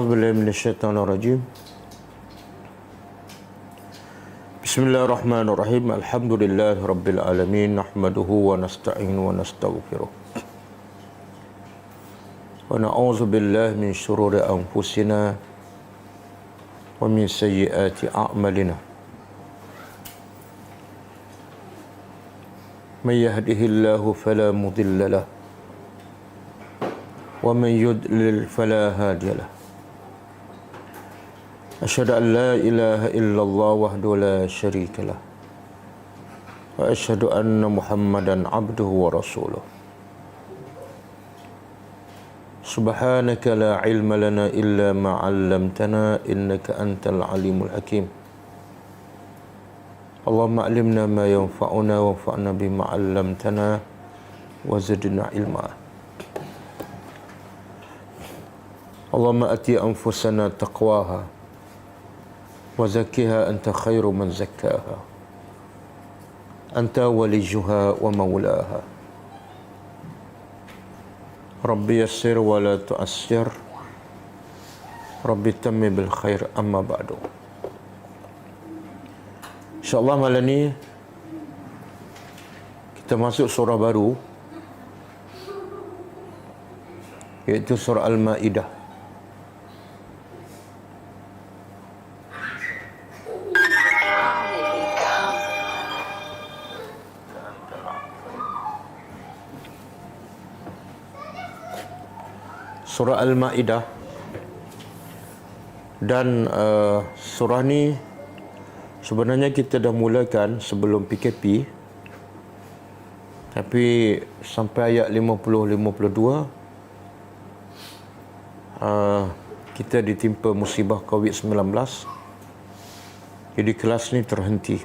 أعوذ بالله من الشيطان الرجيم. بسم الله الرحمن الرحيم. الحمد لله رب العالمين. نحمده ونستعين ونستغفره ونعوذ بالله من شرور أنفسنا ومن سيئات أعمالنا. من يهده الله فلا مضل له ومن يضلل فلا هادي له. أشهد أن لا إله إلا الله وحده لا شريك له وأشهد أن محمدا عبده ورسوله. سبحانك لا علم لنا إلا ما علمتنا إنك أنت العليم الحكيم. اللهم علمنا ما ينفعنا وانفعنا بما علمتنا وزدنا علما. اللهم أتي أنفسنا تقواها وزكها أنت خير من زكاها أنت وليها ومولاها. ربي يسر ولا تؤسر ربي تمم بالخير. أما بعد. InsyaAllah malam ni kita masuk surah baru, iaitu surah Al-Ma'idah. Surah Al-Ma'idah. Dan surah ni sebenarnya kita dah mulakan sebelum PKP, tapi sampai ayat 50-52 kita ditimpa musibah COVID-19. Jadi kelas ni terhenti.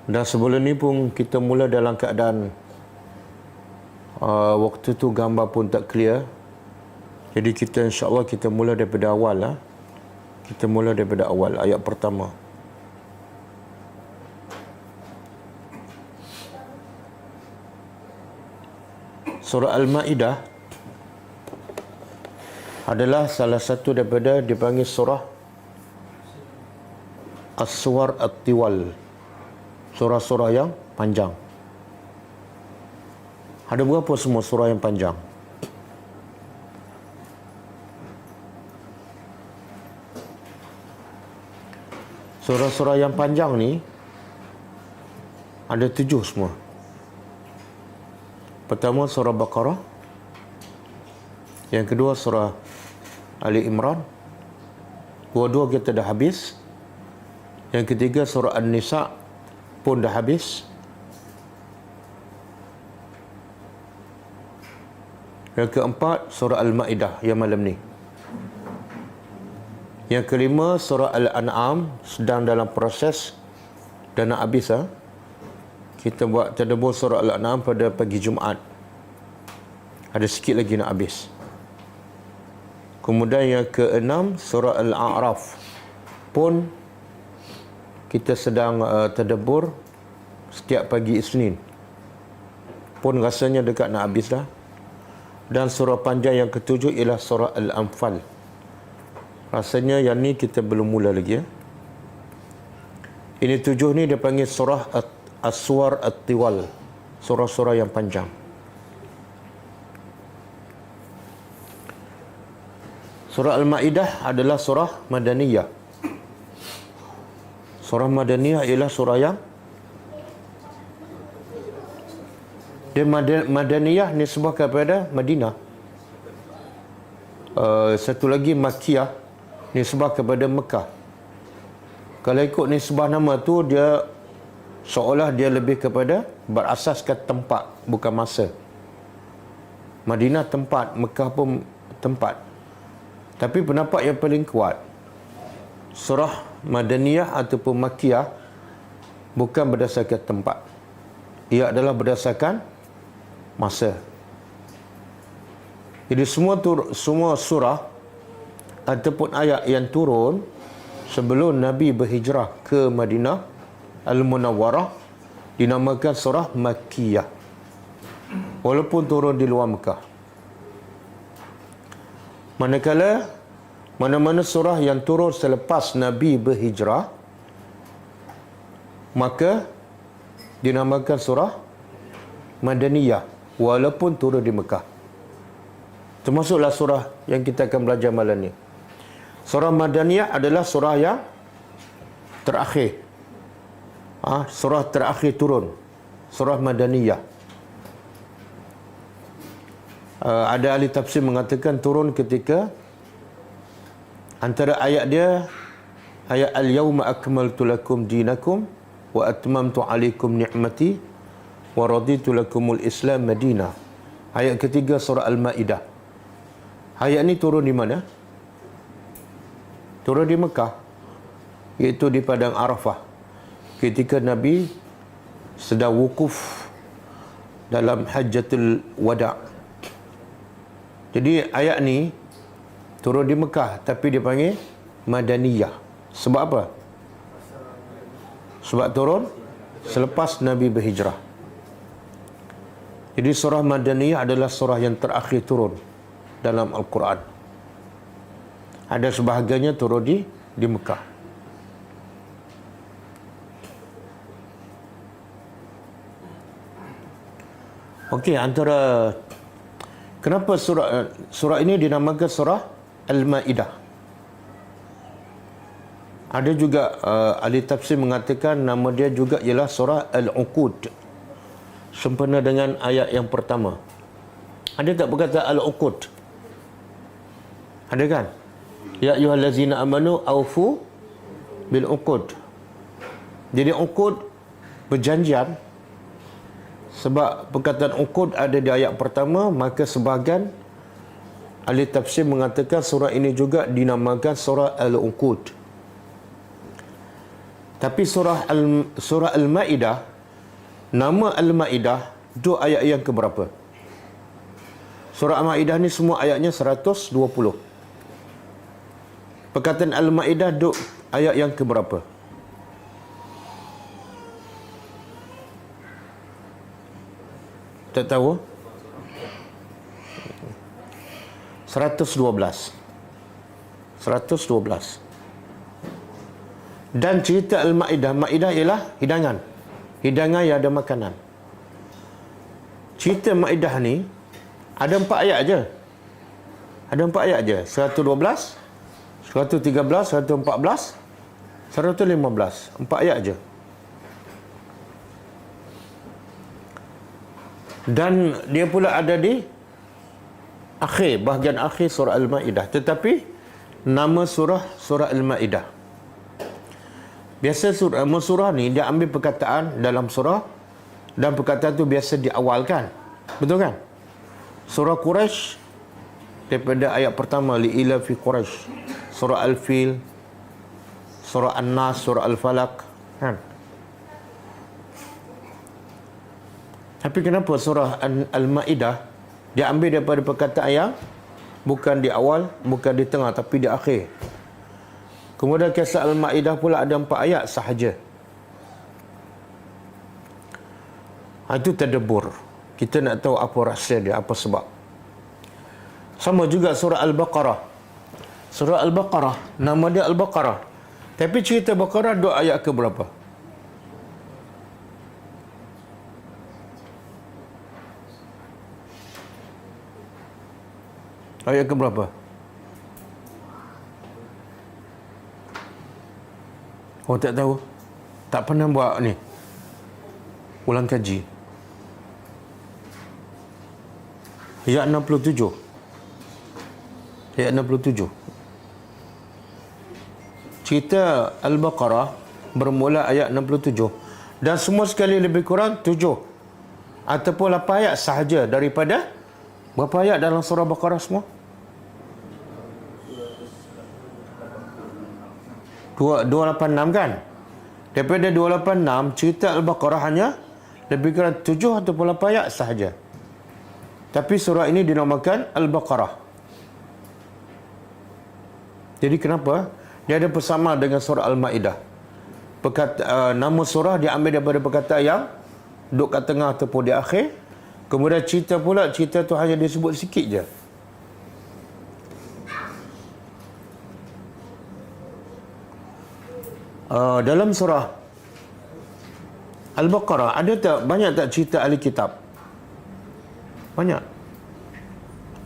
Dan sebelum ni pun kita mula dalam keadaan waktu tu gambar pun tak clear. Jadi kita insya-Allah kita mula daripada awal lah. Kita mula daripada awal ayat pertama. Surah Al-Ma'idah adalah salah satu daripada dipanggil surah As-Suwar At-Tiwal. Surah-surah yang panjang. Ada berapa semua surah yang panjang? Surah-surah yang panjang ni ada 7 semua. Pertama surah Baqarah. Yang kedua surah Ali Imran. Dua-dua kita dah habis. Yang ketiga surah An-Nisa pun dah habis. Yang keempat surah Al-Ma'idah yang malam ni. Yang kelima surah Al-An'am sedang dalam proses dan nak habis . Kita buat tadabbur surah Al-An'am pada pagi Jumaat. Ada sikit lagi nak habis. Kemudian yang keenam surah Al-A'raf pun kita sedang tadabbur setiap pagi Isnin. Pun rasanya dekat nak habis dah. Dan surah panjang yang ketujuh ialah surah Al-Anfal. Rasanya yang ni kita belum mula lagi . Ini 7 ni dia panggil surah As-Suwar At-Tiwal. Surah-surah yang panjang. Surah Al-Ma'idah adalah surah Madaniyah. Surah Madaniyah ialah surah yang dia Madaniyah nisbah kepada Madinah. Satu lagi Makkiyah nisbah kepada Mekah. Kalau ikut nisbah nama tu, dia seolah dia lebih kepada berasaskan tempat, bukan masa. Madinah tempat, Mekah pun tempat. Tapi pendapat yang paling kuat, surah Madaniyah ataupun Makkiyah bukan berdasarkan tempat. Ia adalah berdasarkan masa. Jadi semua surah ataupun ayat yang turun sebelum Nabi berhijrah ke Madinah Al-Munawwarah dinamakan surah Makkiyah, walaupun turun di luar Mekah. Manakala mana-mana surah yang turun selepas Nabi berhijrah, maka dinamakan surah Madaniyah walaupun turun di Mekah. Termasuklah surah yang kita akan belajar malam ni. Surah Madaniyah adalah surah yang terakhir. Surah terakhir turun. Surah Madaniyah. Ada ahli tafsir mengatakan turun ketika antara ayat dia ayat al-yawma akmaltu lakum dinakum wa atmamtu alaikum ni'mati wa raditu lakumul Islam Madinah. Ayat ketiga surah Al-Maidah. Ayat ni turun di mana? Turun di Mekah, iaitu di padang Arafah, ketika Nabi sedang wukuf dalam Hajjatul Wada'. Jadi ayat ni turun di Mekah tapi dipanggil Madaniyah. Sebab apa? Sebab turun selepas Nabi berhijrah. Jadi surah Madaniyah adalah surah yang terakhir turun dalam Al-Quran. Ada sebahagiannya turun di Mekah. Okey, antara kenapa surah ini dinamakan surah Al-Maidah? Ada juga ahli tafsir mengatakan nama dia juga ialah surah Al-Uqud, sempena dengan ayat yang pertama. Ada tak berkata Al-Uqud? Ada kan? Ya ayyuhallazina amanu aufu bil uqud. Jadi uqud perjanjian. Sebab perkataan uqud ada di ayat pertama, maka sebahagian ahli tafsir mengatakan surah ini juga dinamakan surah Al-Uqud. Tapi surah Al-Maidah, nama Al-Maidah dua ayat yang keberapa? Surah Al-Maidah ni semua ayatnya 120. Perkataan Al-Maidah duk ayat yang keberapa? Tak tahu? 112. 112. Dan cerita Al-Maidah, Maidah ialah hidangan. Hidangan yang ada makanan. Cerita Maidah ni ada 4 ayat aja. Ada 4 ayat aja. 112, 113, 114, 115. 4 ayat aja. Dan dia pula ada di akhir, bahagian akhir surah Al-Maidah. Tetapi nama surah Al-Maidah. Biasa surah ni dia ambil perkataan dalam surah, dan perkataan tu biasa diawalkan. Betul kan? Surah Quraisy daripada ayat pertama, li'ila fi Quraisy. Surah Al-Fil, surah An-Nas, surah Al-Falaq, kan? Tapi kenapa surah Al-Maidah dia ambil daripada perkataan yang bukan di awal, bukan di tengah, tapi di akhir. Kemudian kisah Al-Maidah pula ada 4 ayat sahaja. Itu tadabbur. Kita nak tahu apa rahsia dia, apa sebab. Sama juga surah Al-Baqarah. Surah Al-Baqarah, nama dia Al-Baqarah. Tapi cerita Baqarah 2 ayat ke berapa? Ayat ke berapa? Oh, tak tahu. Tak pernah buat ni, ulang kaji. Ayat 67. Ayat 67. Cerita Al-Baqarah bermula ayat 67. Dan semua sekali lebih kurang 7 ataupun 8 ayat sahaja daripada berapa ayat dalam surah Baqarah semua? 286 kan? Daripada 286, cerita Al-Baqarah hanya lebih kurang 7 ataupun 8 ayat sahaja. Tapi surah ini dinamakan Al-Baqarah. Jadi kenapa? Dia ada persamaan dengan surah Al-Maidah. Nama surah diambil daripada perkataan yang duduk kat tengah ataupun di akhir. Kemudian cerita pula, cerita tu hanya disebut sikit je. Dalam surah Al-Baqarah ada tak, banyak tak cerita ahli kitab? Banyak.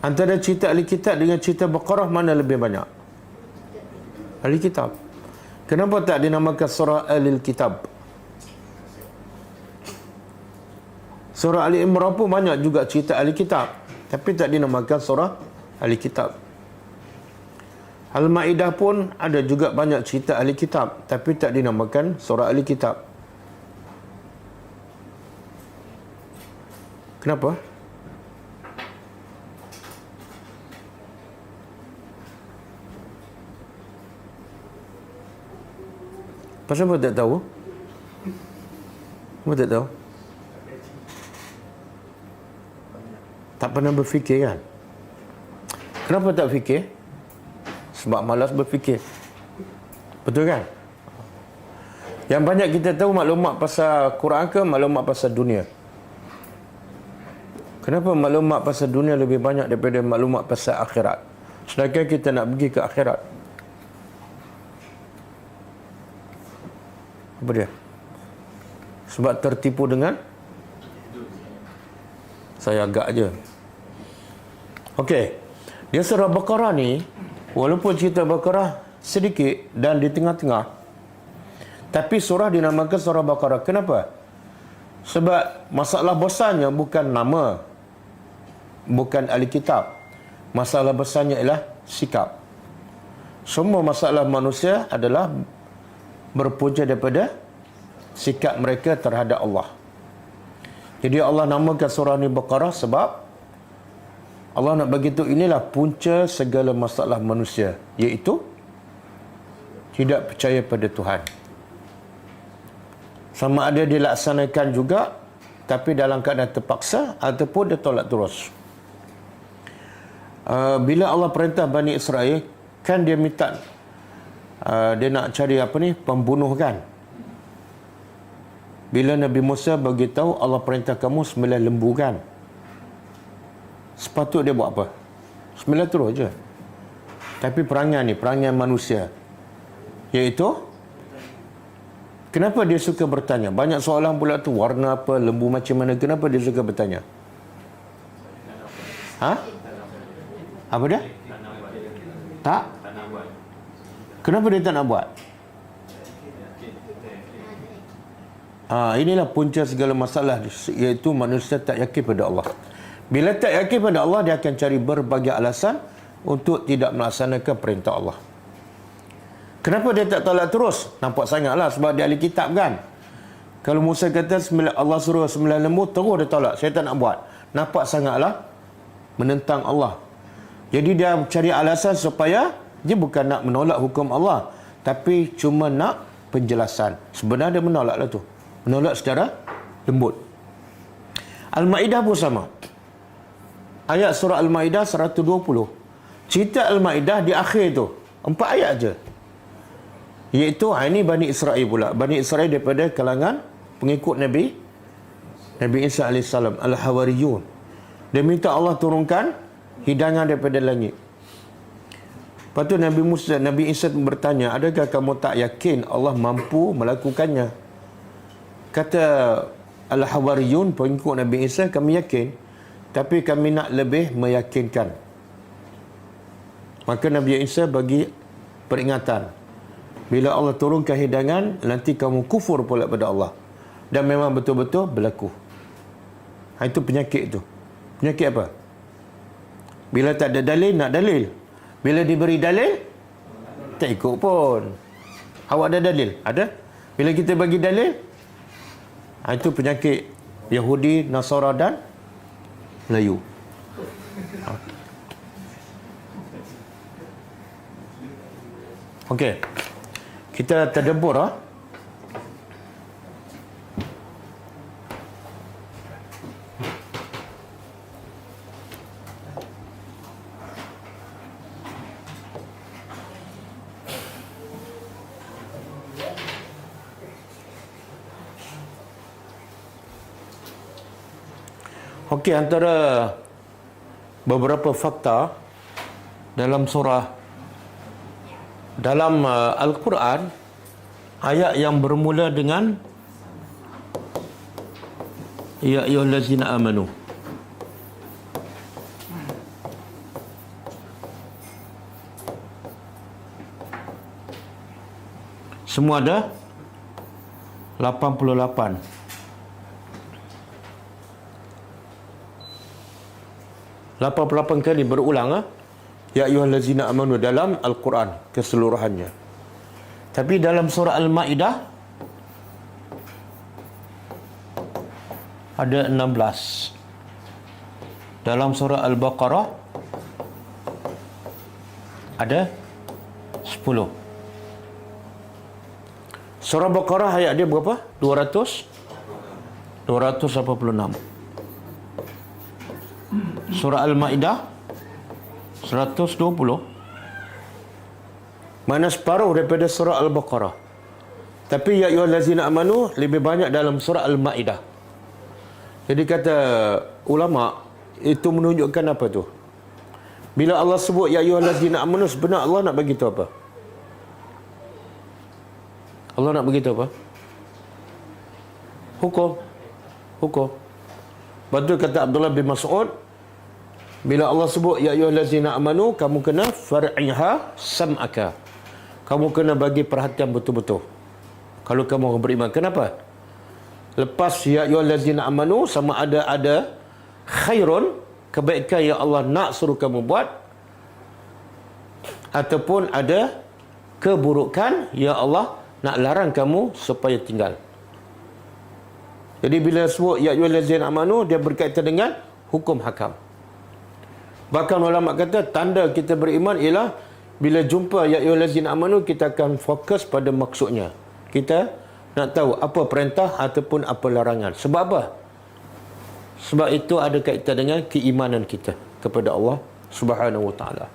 Antara cerita ahli kitab dengan cerita Baqarah, mana lebih banyak? Ahli kitab. Kenapa tak dinamakan surah Ahli Kitab? Surah Ali Imran pun banyak juga cerita ahli kitab, tapi tak dinamakan surah ahli kitab. Al-Maidah pun ada juga banyak cerita ahli kitab, tapi tak dinamakan surah ahli kitab. Kenapa? Pasal apa tak tahu? Apa tak tahu? Tak pernah berfikir kan? Kenapa tak fikir? Sebab malas berfikir. Betul kan? Yang banyak kita tahu maklumat pasal Quran ke maklumat pasal dunia? Kenapa maklumat pasal dunia lebih banyak daripada maklumat pasal akhirat? Sedangkan kita nak pergi ke akhirat. Apa dia? Sebab tertipu dengan saya agak aja. Okey. Dia surah Baqarah ni, walaupun cerita Baqarah sedikit dan di tengah-tengah, tapi surah dinamakan surah Baqarah. Kenapa? Sebab masalah besarnya bukan nama, bukan ahli kitab. Masalah besarnya ialah sikap. Semua masalah manusia adalah berpunca daripada sikap mereka terhadap Allah. Jadi Allah namakan surah ni Baqarah sebab Allah nak bagi tahu inilah punca segala masalah manusia, iaitu tidak percaya pada Tuhan. Sama ada dilaksanakan juga tapi dalam keadaan terpaksa ataupun dia tolak terus. Bila Allah perintah Bani Israel, kan dia minta dia nak cari pembunuh kan. Bila Nabi Musa bagi tahu Allah perintah kamu sembelih lembu kan, sepatut dia buat apa? Sembelih terus je. Tapi perangai ni, perangai manusia, iaitu kenapa dia suka bertanya? Banyak soalan pula tu, warna apa, lembu macam mana, kenapa dia suka bertanya? Ha? Apa dia? Tak? Kenapa dia tak nak buat? Inilah punca segala masalah, iaitu manusia tak yakin pada Allah. Bila tak yakin pada Allah, dia akan cari berbagai alasan untuk tidak melaksanakan perintah Allah. Kenapa dia tak tolak terus? Nampak sangatlah sebab dia ahli kitab kan. Kalau Musa kata Allah suruh 9 lembu, terus dia tolak. Saya tak nak buat. Nampak sangatlah menentang Allah. Jadi dia cari alasan supaya dia bukan nak menolak hukum Allah, tapi cuma nak penjelasan. Sebenarnya dia menolaklah tu. Menolak secara lembut. Al-Maidah pun sama. Ayat surah Al-Maidah 120. Cerita Al-Maidah di akhir tu 4 ayat je. Iaitu ini Bani Israel pula. Bani Israel daripada kalangan pengikut Nabi Isa AS, Al-Hawariyun. Dia minta Allah turunkan hidangan daripada langit. Lepas tu Nabi Isa bertanya, adakah kamu tak yakin Allah mampu melakukannya? Kata Al-Hawariyun, pengikut Nabi Isa, kami yakin, tapi kami nak lebih meyakinkan. Maka Nabi Isa bagi peringatan, bila Allah turunkan hidangan, nanti kamu kufur pula pada Allah. Dan memang betul-betul berlaku. Itu penyakit tu. Penyakit apa? Bila tak ada dalil, nak dalil. Bila diberi dalil, tak ikut pun. Awak ada dalil? Ada? Bila kita bagi dalil, itu penyakit Yahudi, Nasara dan Melayu. Okey. Kita tadabbur . Okey, antara beberapa fakta dalam surah Al-Quran, ayat yang bermula dengan ya ayyuhallazina amanu. Semua ada 88. Kali berulang ya ayyuhallazina amanu dalam Al-Quran keseluruhannya. Tapi dalam surah Al-Maidah ada 16. Dalam surah Al-Baqarah ada 10. Surah Baqarah ayat dia berapa? 286. Surah Al-Maidah 120. Mana separuh daripada surah Al-Baqarah. Tapi ya ayyuhallazina amanu lebih banyak dalam surah Al-Maidah. Jadi kata ulama, itu menunjukkan apa tu? Bila Allah sebut ya ayyuhallazina amanu, sebenarnya Allah nak bagi tahu apa? Allah nak bagi tahu apa? Hukum. Betul kata Abdullah bin Mas'ud, bila Allah sebut ya ayyuhallazina amanu, kamu kena far'iha sam'aka. Kamu kena bagi perhatian betul-betul kalau kamu orang beriman. Kenapa? Lepas ya ayyuhallazina amanu, sama ada khairun, kebaikan yang Allah nak suruh kamu buat, ataupun ada keburukan yang Allah nak larang kamu supaya tinggal. Jadi bila sebut ya ayyuhallazina amanu, dia berkaitan dengan hukum hakam. Bahkan ulama kata tanda kita beriman ialah bila jumpa ya ayyuhallazina amanu, kita akan fokus pada maksudnya. Kita nak tahu apa perintah ataupun apa larangan. Sebab apa? Sebab itu ada kaitan dengan keimanan kita kepada Allah Subhanahu wa taala.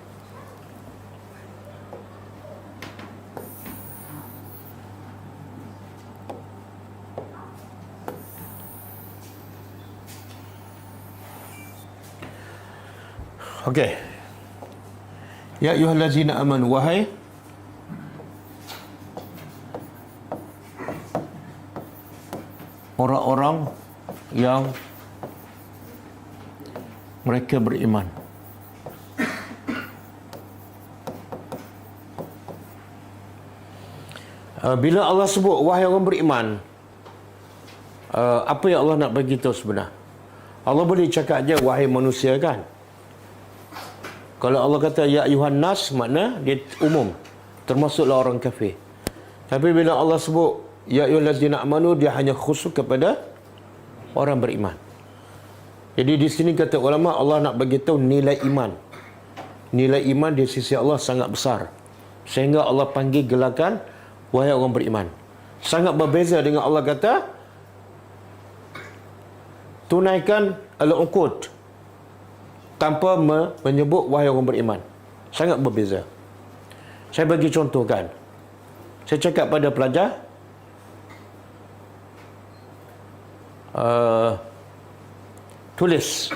Okey. Ya ayyuhallazina amanu, wahai orang-orang yang mereka beriman. Bila Allah sebut wahai orang beriman, apa yang Allah nak bagi tahu sebenar? Allah boleh cakap je wahai manusia kan? Kalau Allah kata ya ayuhan nas, makna dia umum, termasuklah orang kafir. Tapi bila Allah sebut ya ayyuhallazina amanu, dia hanya khusus kepada orang beriman. Jadi di sini kata ulama, Allah nak bagi tahu nilai iman. Nilai iman di sisi Allah sangat besar, sehingga Allah panggil gelakan wahai orang beriman. Sangat berbeza dengan Allah kata tunaikan al-uqud tanpa menyebut wahai orang beriman. Sangat berbeza. Saya bagi contoh kan. Saya cakap pada pelajar, tulis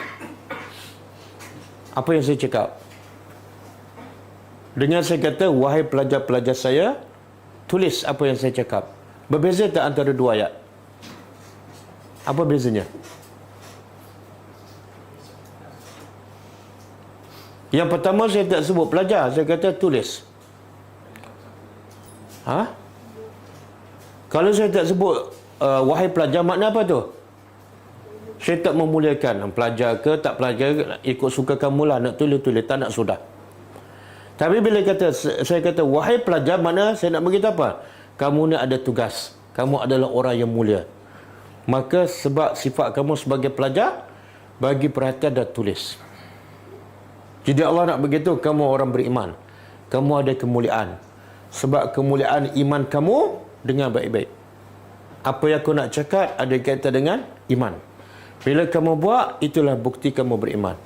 apa yang saya cakap. Dengan saya kata wahai pelajar-pelajar saya, tulis apa yang saya cakap. Berbeza tak antara dua ayat? Apa bezanya? Yang pertama saya tak sebut pelajar, saya kata tulis. Kalau saya tak sebut wahai pelajar, makna apa tu? Saya tak memuliakan pelajar ke tak pelajar, ikut suka kamu lah, nak tulis-tulis, tak nak sudah. Tapi bila saya kata wahai pelajar, makna saya nak beritahu apa? Kamu ni ada tugas, kamu adalah orang yang mulia. Maka sebab sifat kamu sebagai pelajar, bagi perhatian dan tulis. Jadi Allah nak beritahu kamu orang beriman, kamu ada kemuliaan. Sebab kemuliaan iman kamu dengan baik-baik. Apa yang aku nak cakap ada kaitan dengan iman. Bila kamu buat, itulah bukti kamu beriman.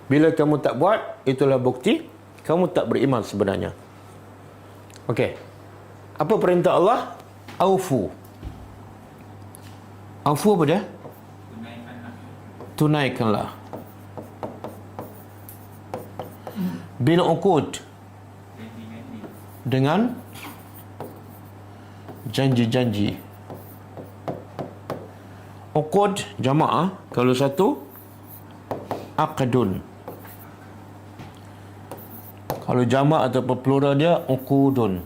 Bila kamu tak buat, itulah bukti kamu tak beriman sebenarnya. Okey. Apa perintah Allah? Aufu. Aufu apa dia? Tunaikanlah. Bil uqud, dengan janji-janji. Uqud jamaah, kalau satu aqdun. Kalau jamak atau plural dia uqudun.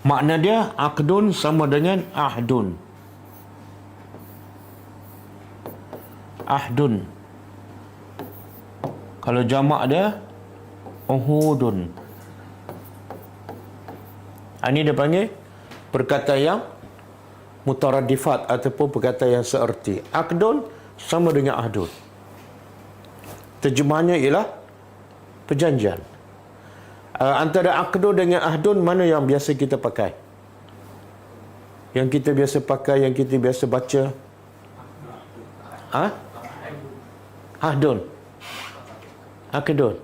Makna dia aqdun sama dengan ahdun. Ahdun. Kalau jamak dia uhudun. Ini dia panggil perkataan yang mutaradifat ataupun perkataan yang seerti. Aqdun sama dengan ahdun. Terjemahannya ialah perjanjian. Antara aqdun dengan ahdun, mana yang biasa kita pakai? Yang kita biasa pakai, yang kita biasa baca? Ahdun. Aqdun.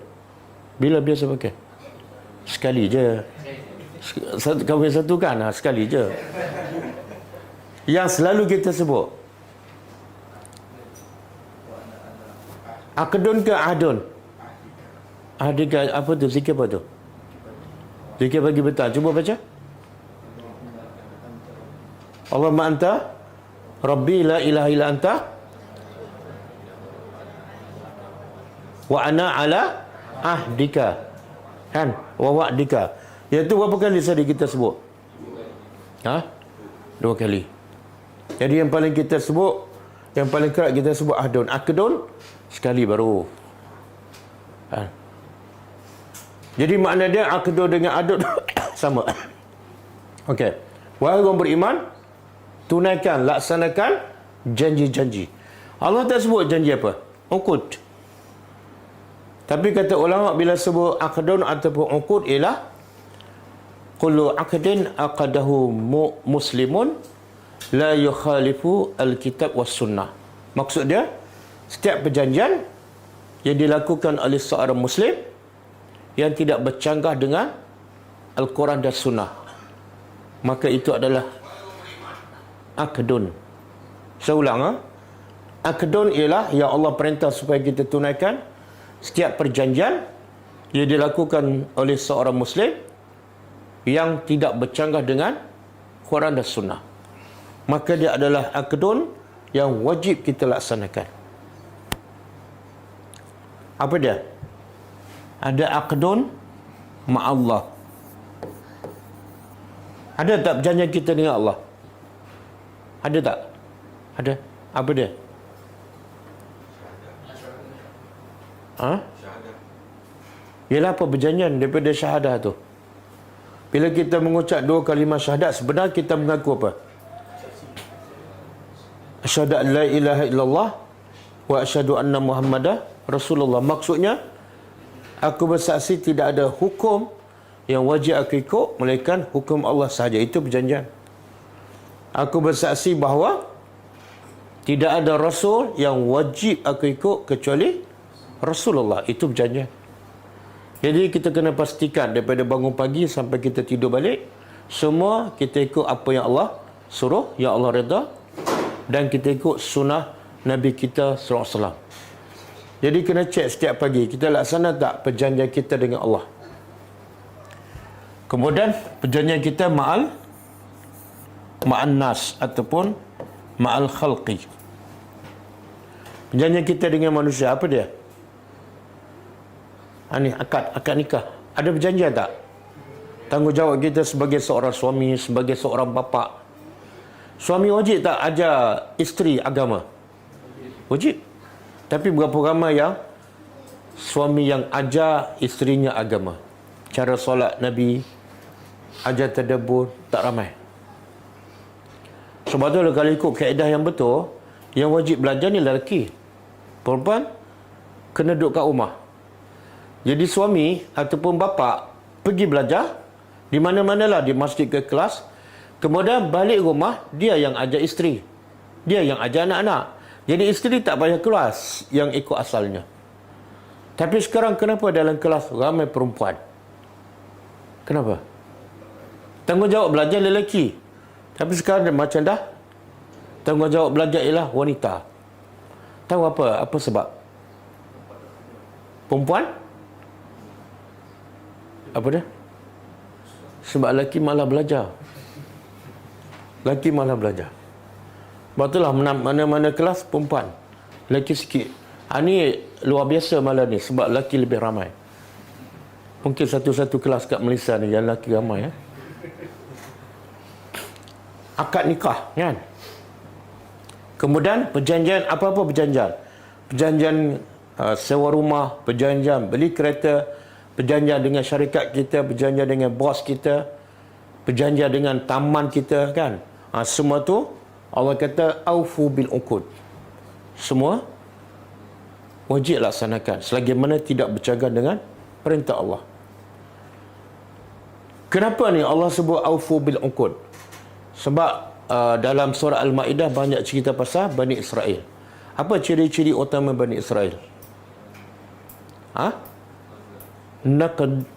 Bila biasa pakai? Sekali je. Kahwin satu kan? Sekali je. Yang selalu kita sebut. Aqdun ke ahdun? Ahdun ke apa tu? Zikir apa tu? Zikir bagi betul. Cuba baca. Allahumma anta Rabbi la ilaha illa anta wa ana ala ahdika. Kan? Wa wa'dika. Iaitu berapa kali tadi kita sebut? 2 kali. Jadi yang paling kita sebut, yang paling kerap kita sebut ahdun. Aqdun sekali baru. Jadi makna dia aqdun dengan ahdun sama. Okey. Wahai orang beriman, tunaikan, laksanakan janji-janji. Allah tak sebut janji apa? Uqud. Tapi kata ulama bila sebut aqdun ataupun uqud ialah kullu aqdin aqadahu muslimun la yukhalifu alkitab was sunnah. Maksud dia, setiap perjanjian yang dilakukan oleh seorang muslim yang tidak bercanggah dengan Al-Quran dan Sunnah, maka itu adalah aqdun. Saya ulang. Aqdun ialah yang Allah perintah supaya kita tunaikan setiap perjanjian yang dilakukan oleh seorang muslim yang tidak bercanggah dengan Quran dan Sunnah, maka dia adalah aqdun yang wajib kita laksanakan. Apa dia? Ada aqdun ma'allah. Ada tak perjanjian kita dengan Allah? Ada tak? Ada. Apa dia? Ialah apa perjanjian daripada syahadah tu? Bila kita mengucap 2 kalimah syahadat, sebenarnya kita mengaku apa? Asyhadu an la ilaha illallah wa asyhadu anna Muhammadar Rasulullah. Maksudnya, aku bersaksi tidak ada hukum yang wajib aku ikut melainkan hukum Allah sahaja. Itu perjanjian. Aku bersaksi bahawa tidak ada Rasul yang wajib aku ikut kecuali Rasulullah. Itu perjanjian. Jadi kita kena pastikan daripada bangun pagi sampai kita tidur balik, semua kita ikut apa yang Allah suruh, yang Allah redha, dan kita ikut sunnah Nabi kita SAW. Jadi kena cek setiap pagi, kita laksana tak perjanjian kita dengan Allah. Kemudian perjanjian kita ma'al nas ataupun ma'al khalqi. Perjanjian kita dengan manusia, apa dia? Ini akad nikah. Ada perjanjian tak? Tanggungjawab kita sebagai seorang suami, sebagai seorang bapa. Suami wajib tak ajar isteri agama? Wajib. Tapi berapa ramai yang suami yang ajar isterinya agama? Cara solat Nabi, ajar tadabbur, tak ramai. Sebab tu kalau ikut kaedah yang betul, yang wajib belajar ni lelaki. Perempuan kena duduk kat rumah. Jadi suami ataupun bapa pergi belajar di mana-manalah, di masjid ke kelas. Kemudian balik rumah, dia yang ajar isteri. Dia yang ajar anak-anak. Jadi isteri tak payah kelas yang ikut asalnya. Tapi sekarang kenapa dalam kelas ramai perempuan? Kenapa? Tanggungjawab belajar lelaki. Tapi sekarang dia macam dah tanggungjawab belajar ialah wanita. Tahu apa? Apa sebab? Perempuan? Apa dia? Sebab lelaki malah belajar. Lelaki malah belajar. Sebab itulah mana-mana kelas perempuan, lelaki sikit. Ni luar biasa malah ni, sebab lelaki lebih ramai. Mungkin satu-satu kelas kat Malaysia ni yang lelaki ramai. Akad nikah, kan? Kemudian perjanjian, apa-apa perjanjian. Perjanjian sewa rumah, perjanjian beli kereta, perjanjian dengan syarikat kita, perjanjian dengan bos kita, perjanjian dengan taman kita, kan? Semua tu Allah kata aufu bil uqud. Semua wajib laksanakan selagi mana tidak bercagar dengan perintah Allah. Kenapa ni Allah sebut aufu bil uqud? Sebab dalam surah Al-Maidah banyak cerita pasal Bani Israel. Apa ciri-ciri utama Bani Israel?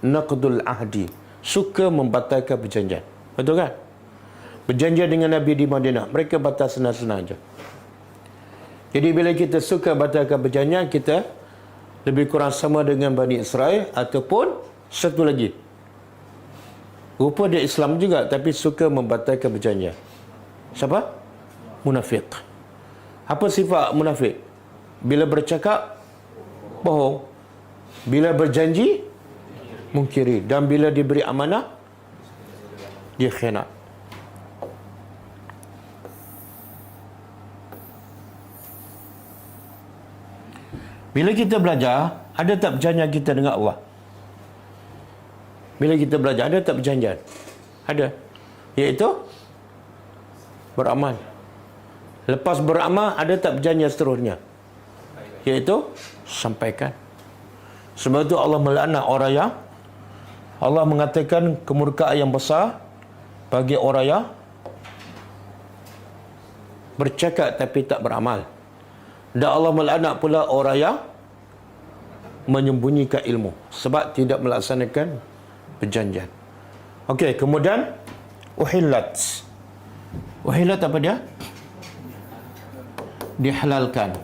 Naqdul ahdi. Suka membatalkan perjanjian. Betul kan? Berjanjian dengan Nabi di Madinah, mereka batal senang-senang aja. Jadi bila kita suka batalkan perjanjian, kita lebih kurang sama dengan Bani Israel. Ataupun satu lagi, rupa dia Islam juga tapi suka membatalkan perjanjian. Siapa? Munafik. Apa sifat munafik? Bila bercakap, bohong. Bila berjanji, mungkiri. Dan bila diberi amanah, dia khianat. Bila kita belajar, ada tak perjanjian kita dengan Allah? Bila kita belajar, ada tak perjanjian? Ada. Iaitu beramal. Lepas beramal, ada tak perjanjian seterusnya? Iaitu sampaikan. Sebab itu Allah melaknat orang yang, Allah mengatakan kemurkaan yang besar bagi orang yang bercakap tapi tak beramal. Dan Allah melaknat pula orang yang menyembunyikan ilmu sebab tidak melaksanakan perjanjian. Okey, kemudian uhillat. Uhillat apa dia? Dihalalkan.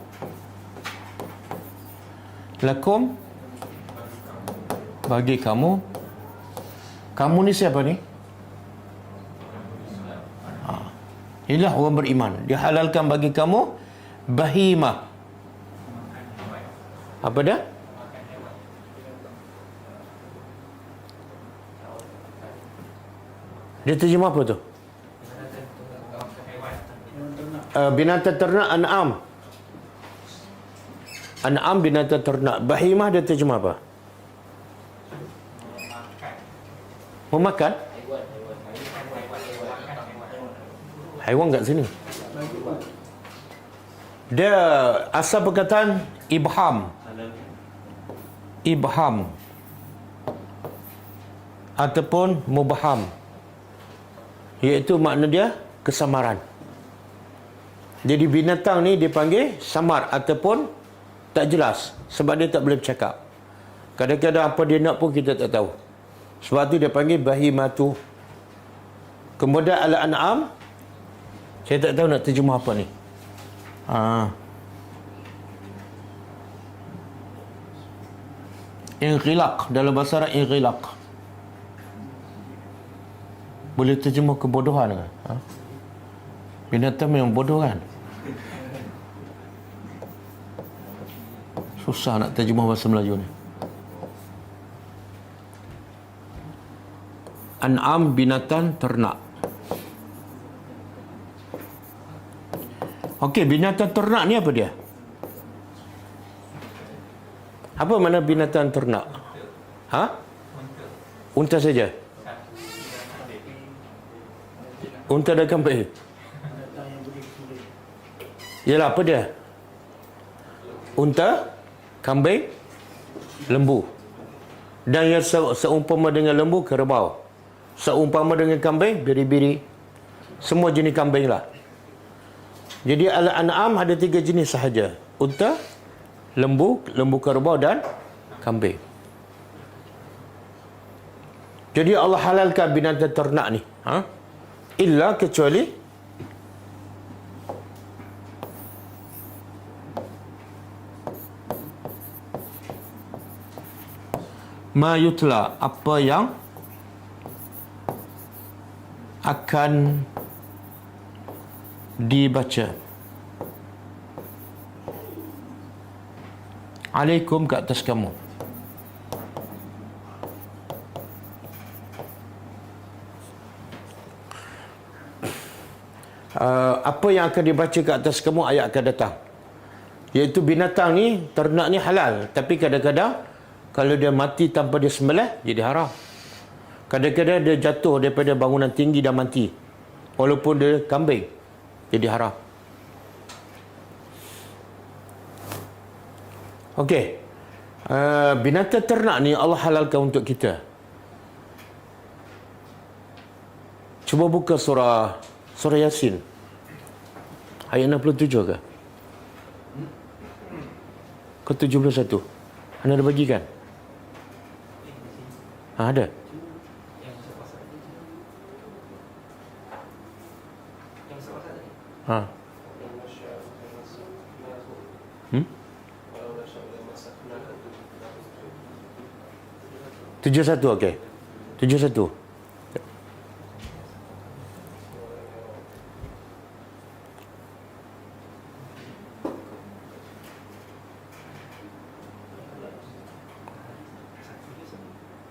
Lakum, bagi kamu. Kamu ni siapa ni? Inilah orang beriman. Dihalalkan bagi kamu bahimah. Apa dia? Dia terjemah apa tu? Binatang ternak, an'am. An'am binatang ternak. Bahimah dia terjemah apa? Memakan? Haiwan kat sini. Dia asal perkataan ibham. Ibham ataupun mubham, iaitu makna dia kesamaran. Jadi binatang ni dipanggil samar ataupun tak jelas sebab dia tak boleh bercakap. Kadang-kadang apa dia nak pun kita tak tahu. Sebab tu dia panggil bahimatu. Kemudian al-an'am, saya tak tahu nak terjemah apa ni. Inghilaq, dalam bahasa Arab inghilaq. Boleh terjemah kebodohan kan? Binatang memang bodoh kan? Susah nak terjemah bahasa Melayu ni. An'am binatang ternak. Okey, binatang ternak ni apa dia? Apa mana binatang ternak? Unta saja? Unta dan kambing? Yalah, apa dia? Unta, kambing, lembu. Dan yang seumpama dengan lembu, kerbau. Seumpama dengan kambing, biri-biri. Semua jenis kambing lah. Jadi al-an'am ada 3 jenis sahaja. Unta, lembu, lembu kerbau dan kambing. Jadi Allah halalkan binatang ternak ni. Illa kecuali ma yutla, apa yang akan dibaca. Alaikum ke atas kamu. Apa yang akan dibaca ke atas kamu ayat akan datang. Iaitu binatang ni, ternak ni halal. Tapi kadang-kadang kalau dia mati tanpa dia sembelih, jadi haram. Kadang-kadang dia jatuh daripada bangunan tinggi dan mati. Walaupun dia kambing, jadi haram. Okey. Binatang ternak ni Allah halalkan untuk kita. Cuba buka surah Yasin. Ayat 67 ke? Ke 71? Anda ada bagi kan? Ada. Ha. 71, okey. 71.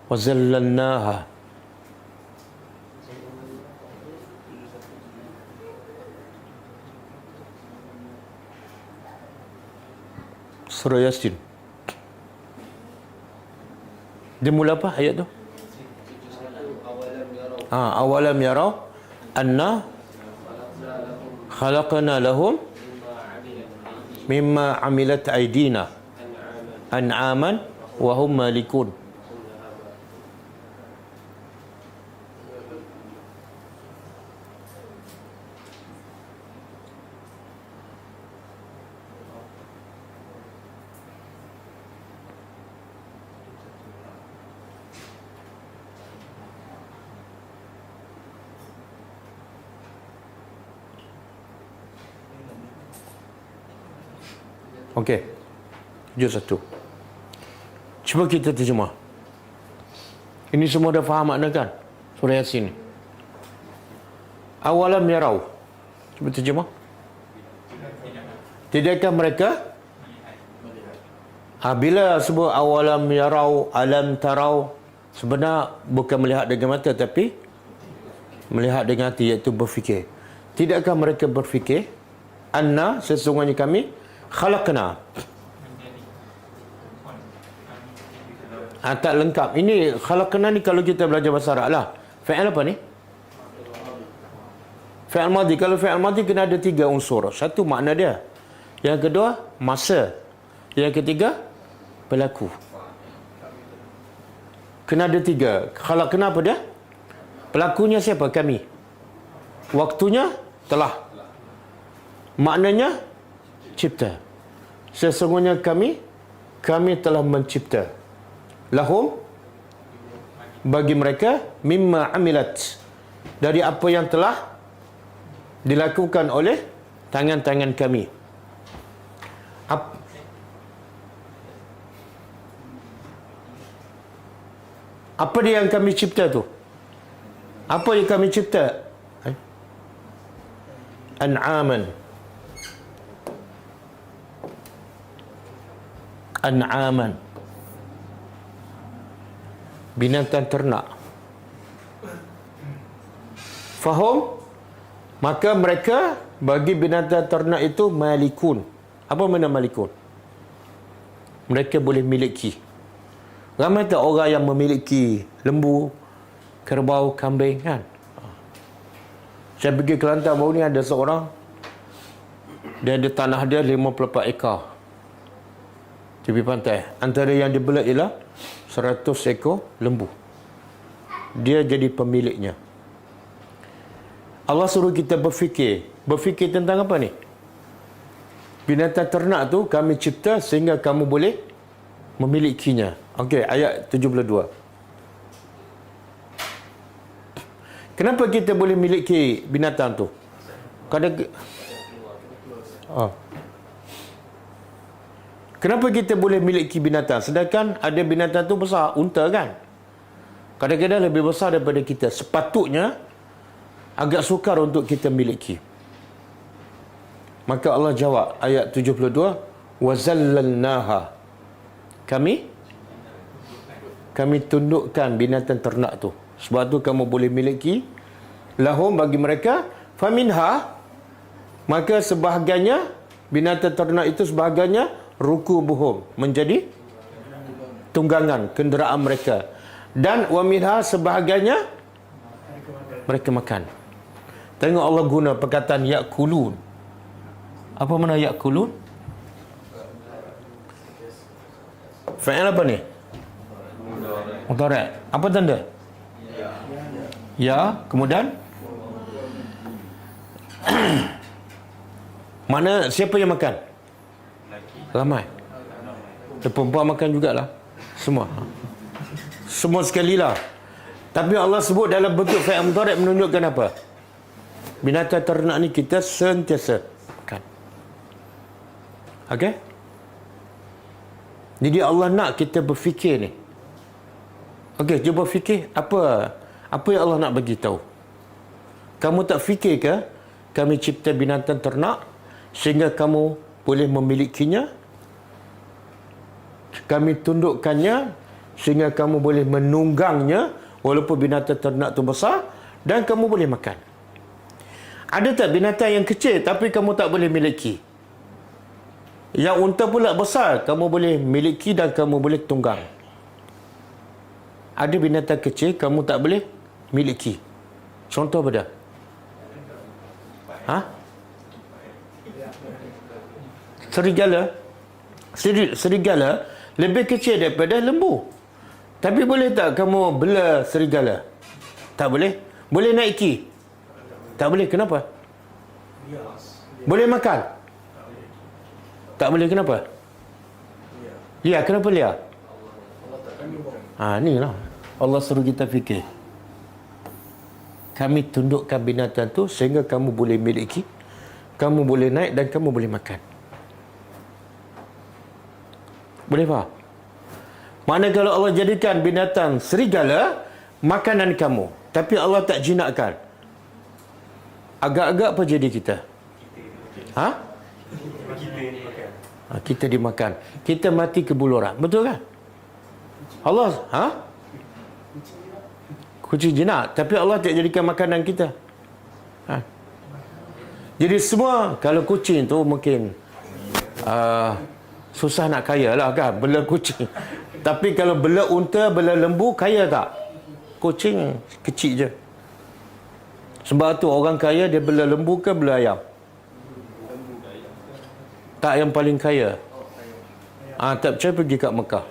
وَزَلَّلْنَاهَا Surah Yasin. Dia mula apa ayat tu? Awalam yarau anna khalaqna lahum mimma amilat aydina an'aman wa hum malikun. Okey. 71. Cuba kita terjemah. Ini semua dah faham makna kan? Surah Yasin ni. Awalam yarau. Cuba terjemah. Tidakkah mereka? Bila sebut awalam yarau, alam tarau, sebenarnya bukan melihat dengan mata tapi melihat dengan hati, iaitu berfikir. Tidakkah mereka berfikir? Anna, sesungguhnya kami khalaqna. Tak lengkap. Ini khalaqna ni kalau kita belajar bahasa Arab lah. Fi'il apa ni? Fi'il madhi. Kalau fi'il madhi kena ada 3 unsur. Satu, makna dia. Yang kedua, masa. Yang ketiga, pelaku. Kena ada 3. Khalaqna apa dia? Pelakunya siapa? Kami. Waktunya telah. Maknanya cipta. Sesungguhnya kami telah mencipta. Lahum, bagi mereka, mimma amilat, dari apa yang telah dilakukan oleh tangan-tangan kami. Apa dia yang kami cipta tu? Apa yang kami cipta? An'aman. An'aman. Binatang ternak. Faham? Maka mereka bagi binatang ternak itu malikun. Apa makna malikun? Mereka boleh miliki. Ramai tak orang yang memiliki lembu, kerbau, kambing kan? Saya pergi Kelantan baru ni, ada seorang, dia ada tanah dia 54 ekar tepi pantai. Antara yang dibelah ialah 100 ekor lembu. Dia jadi pemiliknya. Allah suruh kita berfikir. Berfikir tentang apa ni? Binatang ternak tu kami cipta sehingga kamu boleh memilikinya. Okey, ayat 72. Kenapa kita boleh miliki binatang tu? Kenapa kita boleh miliki binatang? Sedangkan ada binatang tu besar, unta kan? Kadang-kadang lebih besar daripada kita. Sepatutnya agak sukar untuk kita miliki. Maka Allah jawab ayat 72, wazallalnaha. Kami tundukkan binatang ternak tu. Sebab tu kamu boleh miliki. Lahum, bagi mereka. Faminha, maka sebahagiannya binatang ternak itu sebahagiannya rukubuhum, menjadi tunggangan kenderaan mereka. Dan waminha, sebahagiannya mereka makan. Tengok Allah guna perkataan yakulun. Apa makna yakulun? Fa'il apa ni? Mudhari'. Apa tanda? Ya, kemudian mana siapa yang makan? Ramai. Perempuan makan jugalah. Semua sekali lah. Tapi Allah sebut dalam bentuk fa'il mudhari' menunjukkan apa? Binatang ternak ni kita sentiasa makan. Okey? Jadi Allah nak kita berfikir ni. Okey, cuba fikir apa yang Allah nak bagi tahu. Kamu tak fikir ke kami cipta binatang ternak sehingga kamu boleh memilikinya? Kami tundukkannya sehingga kamu boleh menunggangnya walaupun binatang ternak tu besar dan kamu boleh makan. Ada tak binatang yang kecil tapi kamu tak boleh miliki? Yang unta pula besar kamu boleh miliki dan kamu boleh tunggang. Ada binatang kecil kamu tak boleh miliki. Contoh apa dah? Serigala lebih kecil daripada lembu. Tapi boleh tak kamu bela serigala? Tak boleh. Boleh naiki? Tak boleh. Kenapa? Boleh makan? Tak boleh. Kenapa? Liar. Kenapa liar? Ni lah Allah suruh kita fikir. Kami tundukkan binatang tu sehingga kamu boleh miliki, kamu boleh naik dan kamu boleh makan. Boleh faham? Mana kalau Allah jadikan binatang serigala makanan kamu, tapi Allah tak jinakkan, agak-agak apa jadi kita? Kita dimakan. Kita mati kebuluran. Betul kan? Allah kucing jinak, tapi Allah tak jadikan makanan kita. Jadi semua, kalau kucing tu mungkin susah nak kaya lah kan, bela kucing. Tapi kalau bela unta, bela lembu, kaya tak? Kucing kecil je. Sebab tu orang kaya dia bela lembu ke bela ayam? Tak, yang paling kaya. Tak percaya pergi kat Mekah.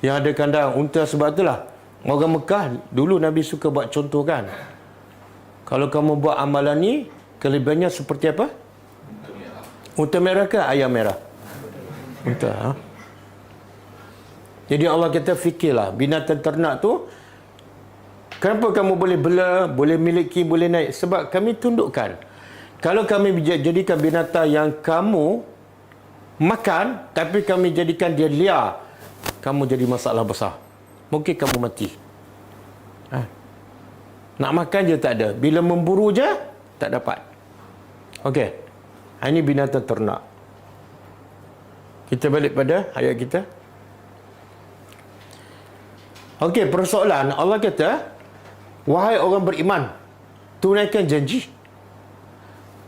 Yang ada kandang unta. Sebab itulah orang Mekah dulu Nabi suka buat contoh kan. Kalau kamu buat amalan ni, kelebihannya seperti apa? Unta merah ke ayam merah? Unta. Jadi Allah kata fikirlah binatang ternak tu. Kenapa kamu boleh bela, boleh miliki, boleh naik? Sebab kami tundukkan. Kalau kami jadikan binatang yang kamu makan, tapi kami jadikan dia liar, kamu jadi masalah besar. Mungkin kamu mati. Nak makan je tak ada. Bila memburu je, tak dapat. Okey. Ini binatang ternak. Kita balik pada ayat kita. Okey, persoalan Allah kata, wahai orang beriman, tunaikan janji.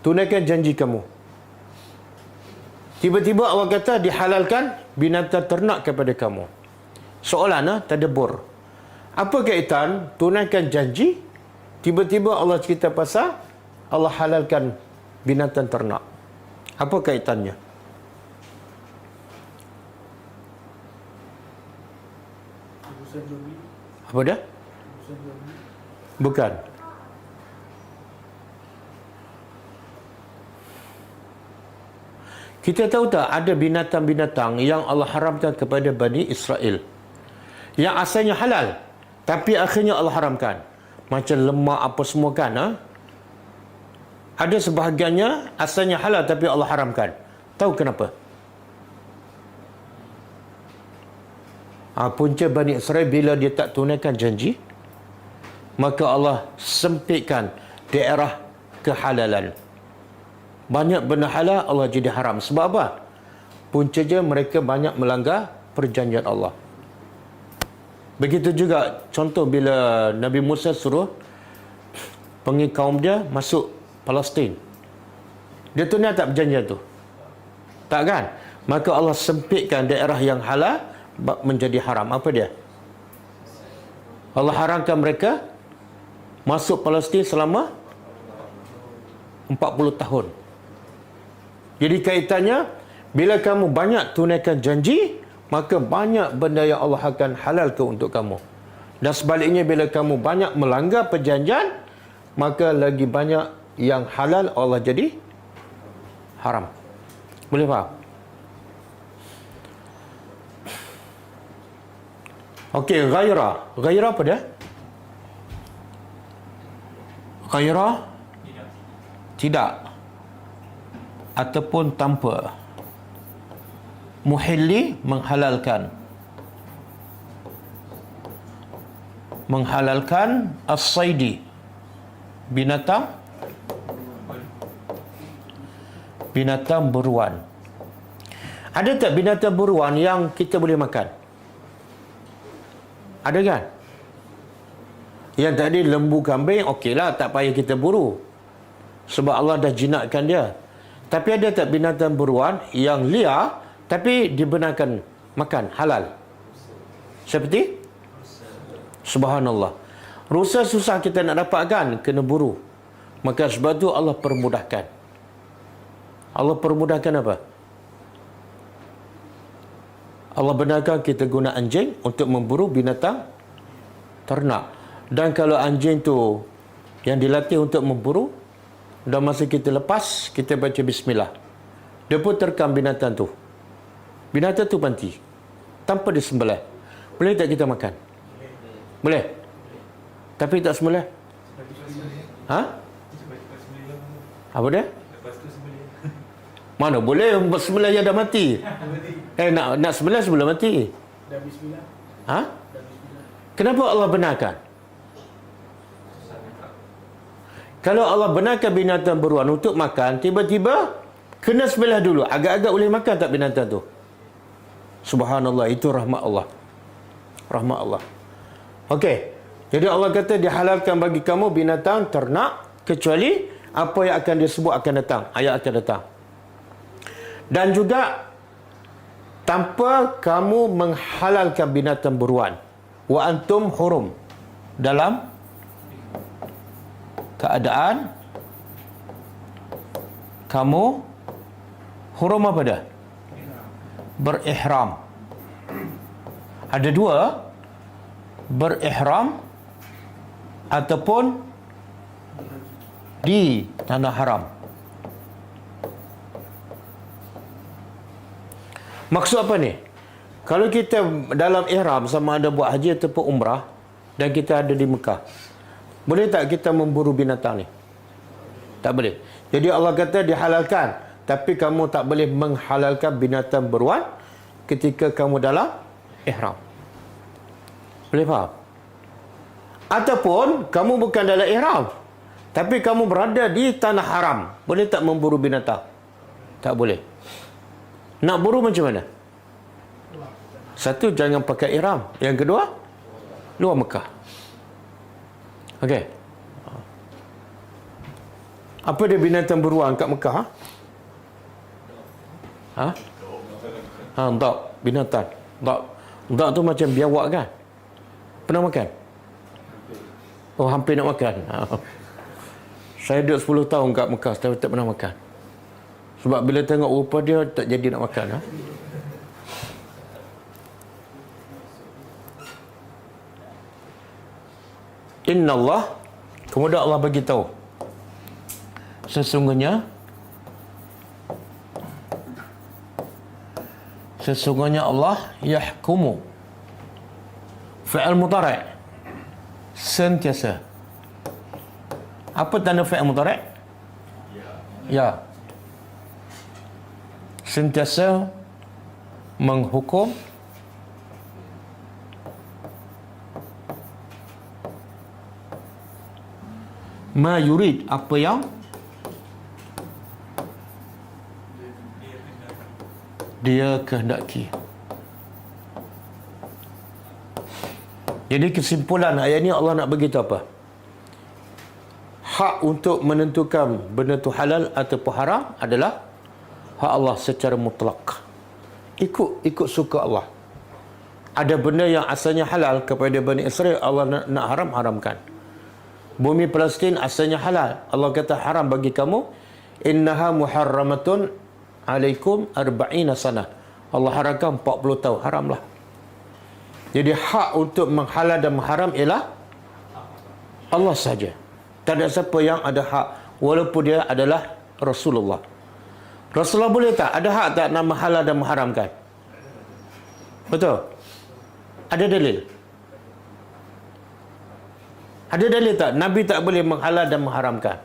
Tunaikan janji kamu. Tiba-tiba Allah kata dihalalkan binatang ternak kepada kamu. Soalan tadabbur. Apa kaitan tunaikan janji? Tiba-tiba Allah cerita pasal Allah halalkan binatang ternak. Apa kaitannya? Apa dah? Bukan. Kita tahu tak ada binatang-binatang yang Allah haramkan kepada Bani Israel yang asalnya halal tapi akhirnya Allah haramkan. Macam lemak apa semua kan. Ada sebahagiannya asalnya halal tapi Allah haramkan. Tahu kenapa? Punca Bani Israel bila dia tak tunaikan janji, maka Allah sempitkan daerah kehalalan. Banyak benda halal Allah jadi haram. Sebab apa? Puncanya mereka banyak melanggar perjanjian Allah. Begitu juga contoh bila Nabi Musa suruh pergi kaum dia masuk Palestin. Dia tu tak perjanjian tu? Tak kan? Maka Allah sempitkan daerah yang halal menjadi haram. Apa dia? Allah haramkan mereka masuk Palestin selama 40 tahun. Jadi kaitannya, bila kamu banyak tunaikan janji, maka banyak benda yang Allah akan halalkan untuk kamu. Dan sebaliknya, bila kamu banyak melanggar perjanjian, maka lagi banyak yang halal Allah jadi haram. Boleh faham? Okey, ghairah. Ghairah apa dia? Ghairah tidak ataupun tanpa. Muhilli menghalalkan. Menghalalkan as-saidi, binatang buruan. Ada tak binatang buruan yang kita boleh makan? Ada kan? Yang tadi lembu kambing, okeylah, tak payah kita buru. Sebab Allah dah jinakkan dia. Tapi ada tak binatang buruan yang liar, tapi dibenarkan makan, halal? Seperti? Subhanallah. Rusa susah kita nak dapatkan, kena buru. Maka sebab tu Allah permudahkan. Allah permudahkan apa? Allah benarkan kita guna anjing untuk memburu binatang ternak. Dan kalau anjing tu yang dilatih untuk memburu, dan masa kita lepas, kita baca bismillah, dia pun terkam binatang tu. Binatang tu mati tanpa disembelih. Boleh tak kita makan? Boleh. Tapi tak sembelih. Ha? Apa dia? Mana boleh sembelih yang dah mati? Nak sembelih sebelum mati. Dah bismillah. Ha? Kenapa Allah benarkan? Kalau Allah benarkan binatang buruan untuk makan, tiba-tiba kena sembelih dulu. Agak-agak boleh makan tak binatang tu? Subhanallah, itu rahmat Allah. Rahmat Allah. Okey. Jadi Allah kata dihalalkan bagi kamu binatang ternak kecuali apa yang akan disebut akan datang. Ayat akan datang. Dan juga tanpa kamu menghalalkan binatang buruan. Wa antum hurum. Dalam keadaan kamu hurum apa dah? Berihram. Ada dua, berihram ataupun di tanah haram. Maksud apa ni? Kalau kita dalam ihram, sama ada buat haji ataupun umrah, dan kita ada di Mekah, boleh tak kita memburu binatang ni? Tak boleh. Jadi Allah kata dihalalkan, tapi kamu tak boleh menghalalkan binatang buruan ketika kamu dalam ihram. Boleh faham? Ataupun kamu bukan dalam ihram, tapi kamu berada di tanah haram, boleh tak memburu binatang? Tak boleh. Nak buru macam mana? Satu, jangan pakai ihram. Yang kedua, luar Mekah. Okey. Apa dia binatang buruan kat Mekah? Ha? Dak. Binatang. Dak tu macam biawak kan? Pernah makan? Oh, hampir nak makan. Saya duduk 10 tahun kat Mekah, tapi tak pernah makan. Sebab bila tengok rupa dia, tak jadi nak makan. Inna Allah, kemudian Allah bagi tahu, sesungguhnya Allah yahkumu, fi'il mudhari', sentiasa. Apa tanda fi'il mudhari'? Ya. Sentiasa menghukum Ma yurid, apa yang dia kehendaki. Jadi kesimpulan ayat ni Allah nak beritahu apa? Hak untuk menentukan benda tu halal ataupun haram adalah hak Allah secara mutlak. Ikut suka Allah. Ada benda yang asalnya halal kepada Bani Israel, Allah nak haramkan. Bumi Palestin asalnya halal, Allah kata haram bagi kamu. Innaha muharramatun alaikum arba'ina sanah. Allah haramkan 40 tahun, haramlah. Jadi hak untuk menghalal dan mengharam ialah Allah saja. Tak ada siapa yang ada hak, walaupun dia adalah Rasulullah. Rasulullah boleh tak? Ada hak tak nak menghalal dan mengharamkan? Betul? Ada dalil? Ada dalil tak? Nabi tak boleh menghalal dan mengharamkan.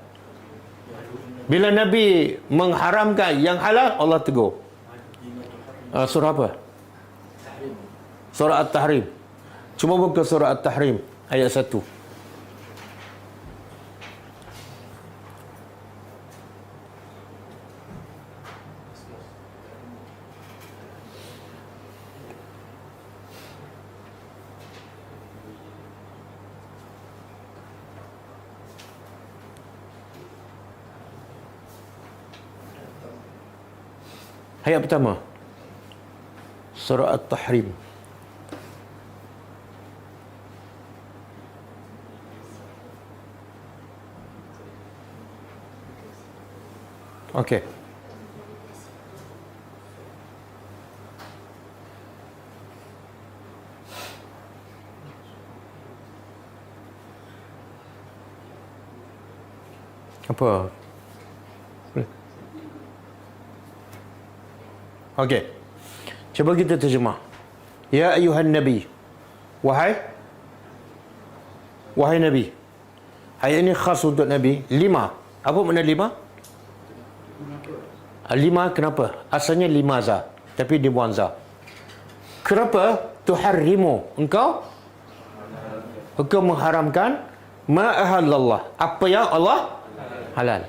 Bila Nabi mengharamkan yang halal, Allah tegur. Surah apa? Surah At-Tahrim. Cuma buka surah At-Tahrim ayat 1. Ayat pertama. Surah At-Tahrim. Okey. Apa? Okey. Cuba kita terjemah. Ya ayuhan nabi. Wahai nabi. Ayat ini khas untuk nabi. 5. Apa makna 5? 5 kenapa? Asalnya 5 za, tapi dibuang za. Kenapa? Tuharrimu, engkau mengharamkan ma ahallallah, apa yang Allah halal.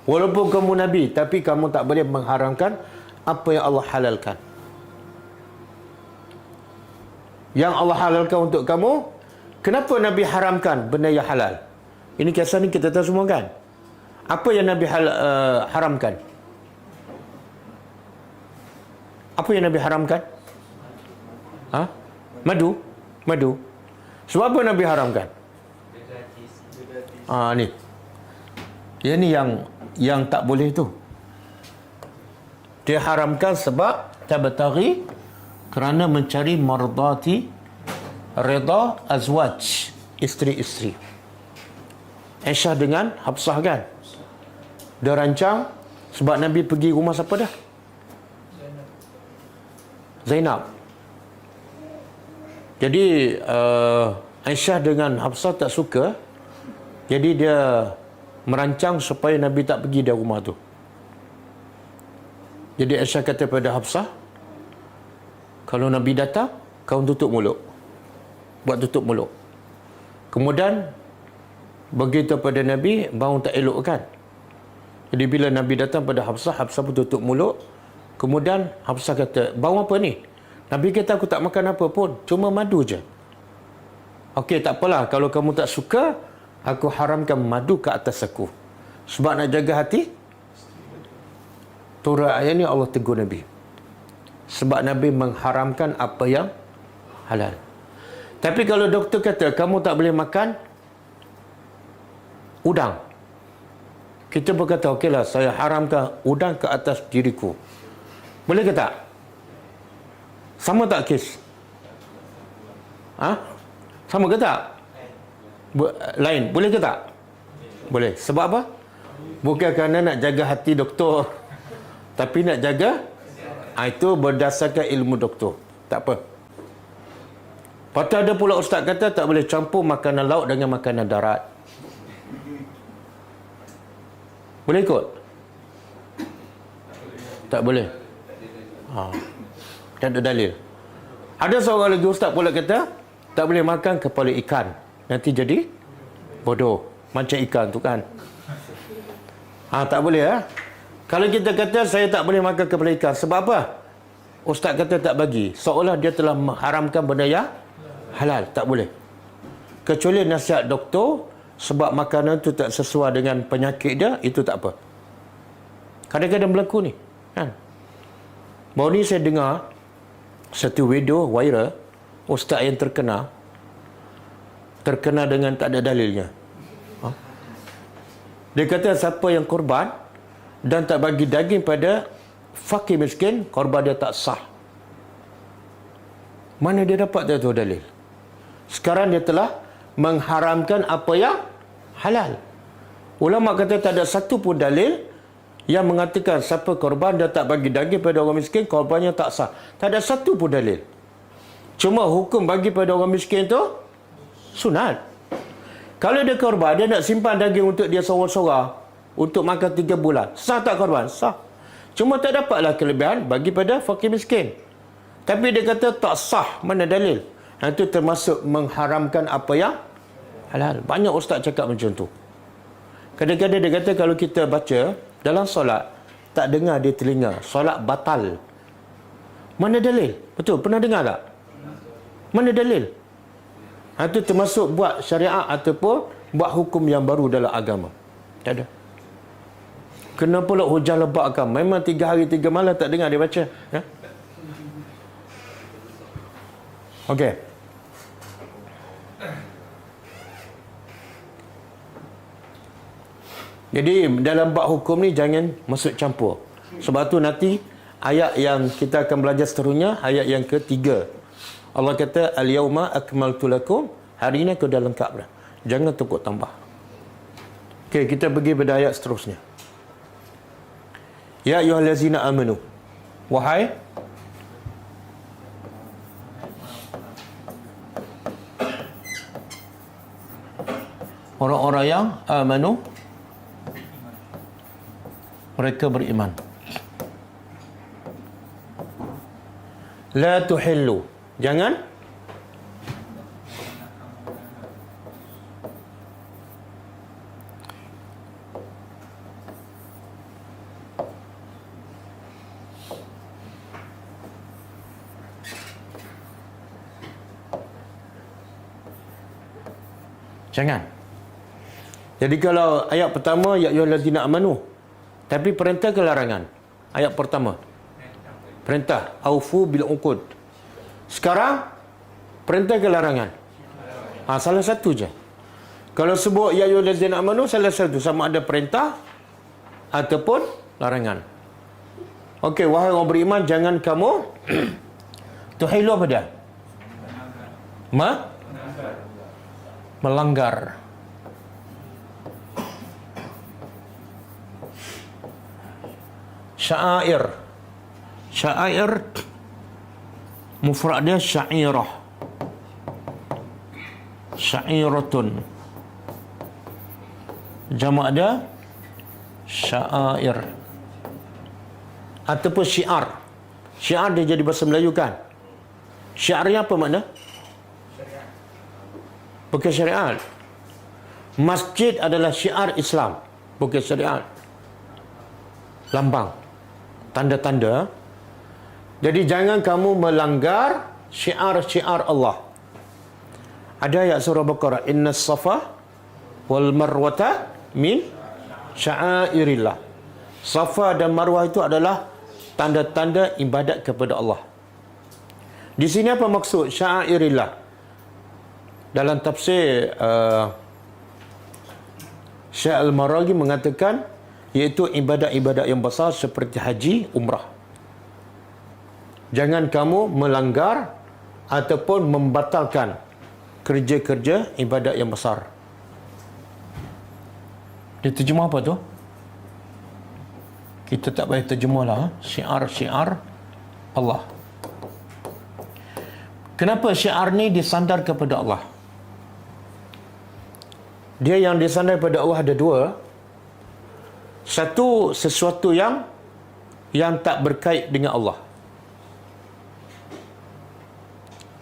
Walaupun kamu nabi, tapi kamu tak boleh mengharamkan apa yang Allah halalkan. Yang Allah halalkan untuk kamu, kenapa Nabi haramkan benda yang halal? Ini kisah ni kita tahu semua kan? Apa yang Nabi haramkan? Apa yang Nabi haramkan? Madu. Sebab apa Nabi haramkan? Ni. Yang ni yang tak boleh tu. Dia haramkan sebab tabtaghi, kerana mencari mardati rida azwaj, isteri-isteri. Aisyah dengan Hafsah kan? Dia rancang sebab Nabi pergi rumah siapa dah? Zainab. Jadi Aisyah dengan Hafsah tak suka. Jadi dia merancang supaya Nabi tak pergi dari rumah tu. Jadi Aisyah kata pada Hafsah, kalau Nabi datang, kau tutup mulut. Buat tutup mulut. Kemudian begitu pada Nabi, bau tak elok kan? Jadi bila Nabi datang pada Hafsah, Hafsah pun tutup mulut. Kemudian Hafsah kata, bau apa ni? Nabi kata, aku tak makan apa pun, cuma madu je. Okey, tak apalah, kalau kamu tak suka, aku haramkan madu ke atas aku. Sebab nak jaga hati. Turun ayat ni Allah tegur Nabi. Sebab Nabi mengharamkan apa yang halal. Tapi kalau doktor kata, kamu tak boleh makan udang. Kita berkata, okeylah, saya haramkan udang ke atas diriku. Boleh ke tak? Sama tak kes? Sama ke tak? Lain. Boleh ke tak? Boleh. Sebab apa? Bukan kerana nak jaga hati doktor, tapi nak jaga, itu berdasarkan ilmu doktor. Tak apa. Patut ada pula ustaz kata tak boleh campur makanan laut dengan makanan darat. Boleh ikut? Tak boleh. Tak ada dalil. Ada seorang lagi ustaz pula kata tak boleh makan kepala ikan, nanti jadi bodoh. macam ikan tu kan. Tak boleh Kalau kita kata saya tak boleh makan kepala ikan, sebab apa? Ustaz kata tak bagi, seolah dia telah mengharamkan benda yang halal. Tak boleh. Kecuali nasihat doktor, sebab makanan tu tak sesuai dengan penyakit dia, itu tak apa. Kadang-kadang berlaku ni kan. Baru ni saya dengar satu video viral, ustaz yang terkena dengan tak ada dalilnya. Dia kata siapa yang korban dan tak bagi daging pada fakir miskin, korban dia tak sah. Mana dia dapat tu dalil? Sekarang dia telah mengharamkan apa yang halal. Ulama kata tak ada satu pun dalil yang mengatakan siapa korban dan tak bagi daging pada orang miskin, korbannya tak sah. Tak ada satu pun dalil. Cuma hukum bagi pada orang miskin tu sunat. Kalau dia korban, dia nak simpan daging untuk dia seorang-seorang, untuk makan 3 bulan. Sah tak korban? Sah. Cuma tak dapatlah kelebihan bagi pada fakir miskin. Tapi dia kata tak sah. Mana dalil? Itu termasuk mengharamkan apa yang halal. Banyak ustaz cakap macam tu. Kadang-kadang dia kata kalau kita baca dalam solat, tak dengar di telinga, solat batal. Mana dalil? Betul? Pernah dengar tak? Mana dalil? Itu termasuk buat syariat ataupun buat hukum yang baru dalam agama. Tak ada. Kenapa pula hujan lebat kan? Memang 3 hari 3 malam tak dengar dia baca. Okey. Jadi dalam bab hukum ni jangan masuk campur. Sebab tu nanti ayat yang kita akan belajar seterusnya, ayat yang ketiga. Allah kata al-yauma akmaltu lakum, hari ini aku dah lengkap dah. Jangan tukar tambah. Okey, kita pergi pada ayat seterusnya. Ya ayyuhallazina amanu. Wahai orang-orang yang amanu, mereka beriman. La tuhillu, jangan Jadi kalau ayat pertama ya ayyuhallazina amanu, tapi perintah ke larangan? Ayat pertama perintah, aufu bil uqud. Sekarang perintah ke larangan? Salah satu je. Kalau sebut ya ayyuhallazina amanu, salah satu, sama ada perintah ataupun larangan. Okey, wahai orang beriman, jangan kamu tuhilu apa dia? Melanggar. Sya'air mufrad dia sya'irah, sya'iratun, jamak dia sya'air ataupun syiar. Syiar dia jadi bahasa Melayu kan. Syiarnya apa makna? Bukan syariat. Masjid adalah syiar Islam, bukan syariat. Lambang, tanda-tanda. Jadi jangan kamu melanggar syiar-syiar Allah. Ada ayat surah Baqarah, innas safa wal marwata min sya'airillah. Safa dan Marwah itu adalah tanda-tanda ibadat kepada Allah. Di sini apa maksud sya'airillah? Dalam tafsir Syekh Al-Maraghi mengatakan iaitu ibadat-ibadat yang besar seperti haji, umrah. Jangan kamu melanggar ataupun membatalkan kerja-kerja ibadat yang besar. Dia terjemah apa tu? Kita tak payah terjemah lah. Syiar-syiar Allah. Kenapa syiar ni disandar kepada Allah? Dia yang disandar kepada Allah ada dua. Satu, sesuatu yang tak berkait dengan Allah.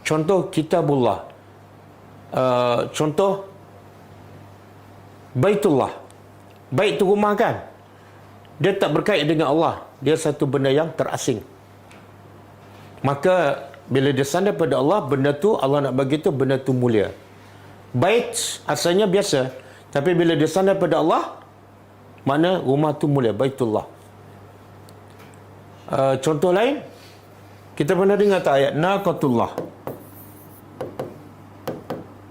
Contoh kitabullah. Contoh Baitullah. Bait itu rumah kan? Dia tak berkait dengan Allah. Dia satu benda yang terasing. Maka bila dia sandar pada Allah, benda tu Allah nak bagi tu benda tu mulia. Bait asalnya biasa, tapi bila dia sandar pada Allah, mana rumah tu mulia, Baitullah. Contoh lain, kita pernah dengar tak ayat Naqatullah.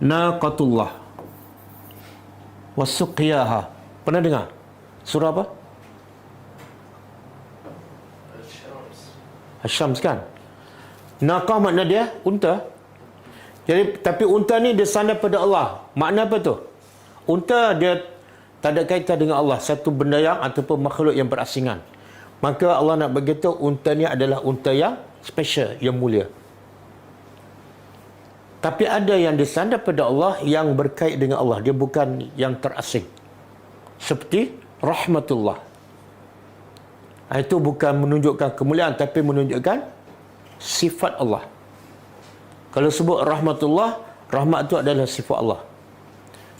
Naqatullah wasuqiyaha. Pernah dengar? Surah apa? Asyams kan? Naqah makna dia unta. Jadi tapi unta ni dia sandar pada Allah. Makna apa tu? Unta dia tak ada kaitan dengan Allah, satu benda yang ataupun makhluk yang berasingan. Maka Allah nak beritahu unta ni adalah unta yang special, yang mulia. Tapi ada yang disandar pada Allah yang berkait dengan Allah, dia bukan yang terasing. Seperti rahmatullah. Itu bukan menunjukkan kemuliaan, tapi menunjukkan sifat Allah. Kalau sebut rahmatullah, rahmat itu adalah sifat Allah.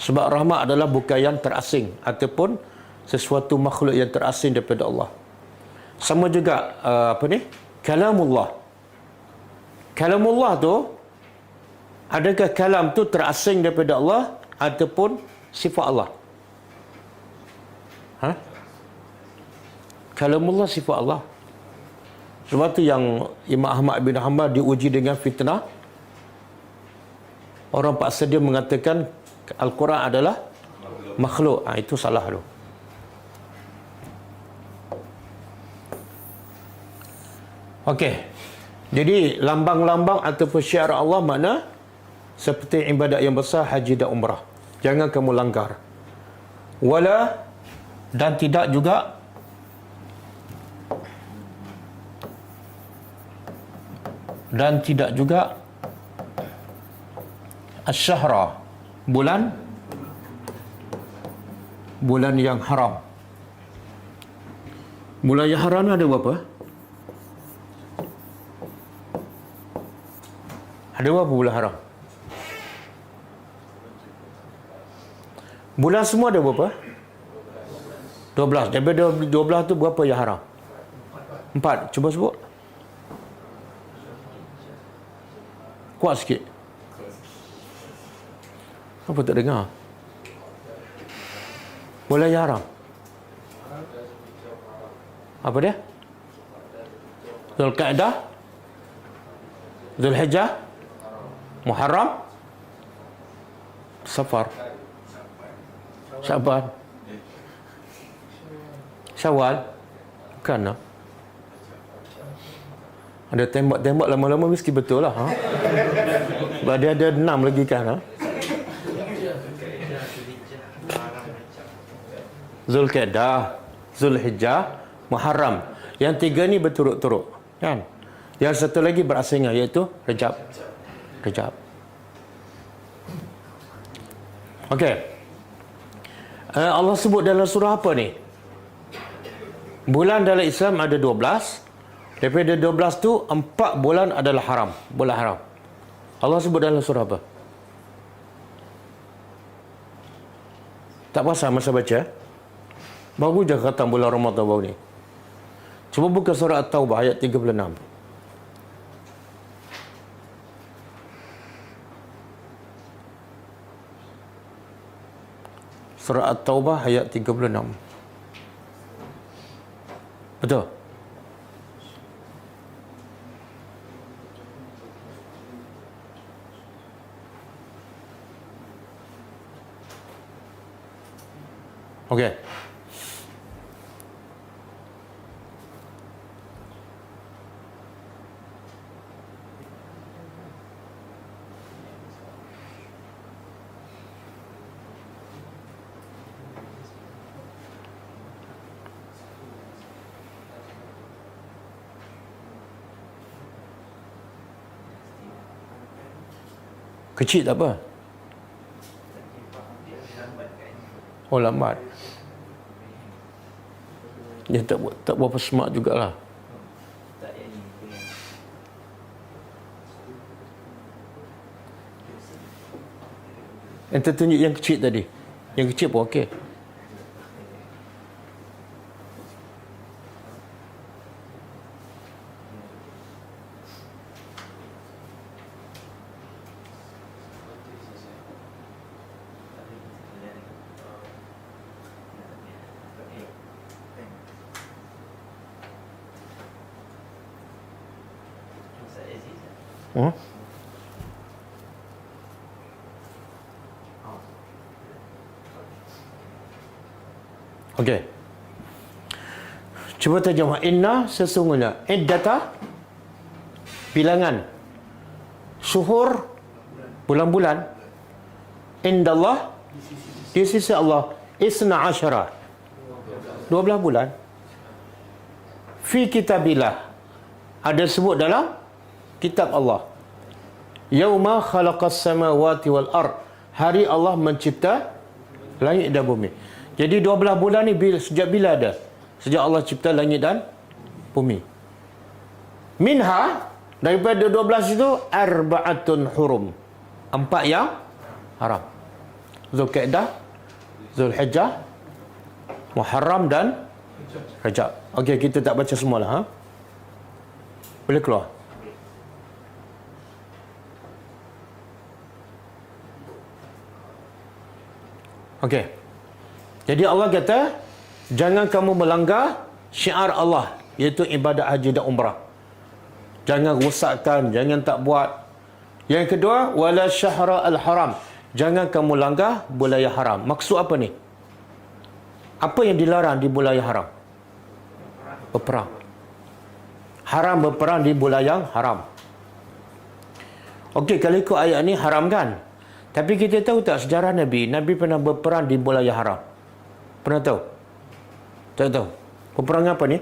Sebab rahmat adalah bukan yang terasing ataupun sesuatu makhluk yang terasing daripada Allah. Sama juga kalamullah. Kalamullah tu, adakah kalam tu terasing daripada Allah ataupun sifat Allah? Kalamullah sifat Allah. Sebab tu yang Imam Ahmad bin Hanbal diuji dengan fitnah. Orang paksa dia mengatakan Al-Quran adalah makhluk. Itu salah tu. Okey. Jadi lambang-lambang ataupun syiar Allah makna seperti ibadat yang besar, haji dan umrah. Jangan kamu langgar. Wala, dan tidak juga Asy-Syahra, bulan yang haram. Bulan yang haram ada berapa? Ada berapa bulan haram? Bulan semua ada berapa? 12. Daripada 12 tu berapa yang haram? 4. Cuba sebut. Kuat sikit. Apa tak dengar? Bulan yang haram. Apa dia? Zulqa'dah, Zulhijjah, Muharram, Safar, Syaban, Syawal. Bukan lah. Ada tembak-tembak lama-lama mesti betul lah. Sebab dia ada 6 lagi kan. Zulqa'dah, Zulhijjah, Muharram. Yang 3 ni berturut-turut kan. Yang satu lagi berasingan iaitu Rajab. Okey. Allah sebut dalam surah apa ni? Bulan dalam Islam ada 12. Daripada 12 tu 4 bulan adalah haram, bulan haram. Allah sebut dalam surah apa? Tak pasal masa baca. Baru je kata bulan Ramadan baru ni. Cuba buka surah At-Taubah ayat 36. Surah At-Taubah ayat 36. Betul? Okey. Kecil tak apa. Oh, lambat. Dia tak berapa smart jugalah. Yang tertunjuk yang kecil tadi. Yang kecil pun okey. Hmm? Okey. Cuba terjemah. Inna sesungguhnya. Iddata bilangan syuhur bulan-bulan indallah di sisi Allah isna asyara 12 bulan fi kitabillah ada sebut dalam kitab Allah yauma khalaqas samawati wal ard hari Allah mencipta langit dan bumi. Jadi 12 bulan ni sejak bila ada? Sejak Allah cipta langit dan bumi. Minha daripada 12 itu arba'atun hurum. 4 yang haram. Zulkaidah, Zulhijjah, Muharram dan Rajab. Okey, kita tak baca semualah, ha? Boleh keluar. Okey. Jadi Allah kata, jangan kamu melanggar syiar Allah, iaitu ibadat haji dan umrah. Jangan rosakkan, jangan tak buat. Yang kedua, wala syahra al-haram. Jangan kamu langgar wilayah haram. Maksud apa ni? Apa yang dilarang di wilayah haram? Berperang. Haram berperang di wilayah haram. Okey, kalau ikut ayat ni haram kan? Tapi kita tahu tak sejarah Nabi? Nabi pernah berperang di wilayah haram. Pernah tahu? Tak tahu. Peperangan apa ni?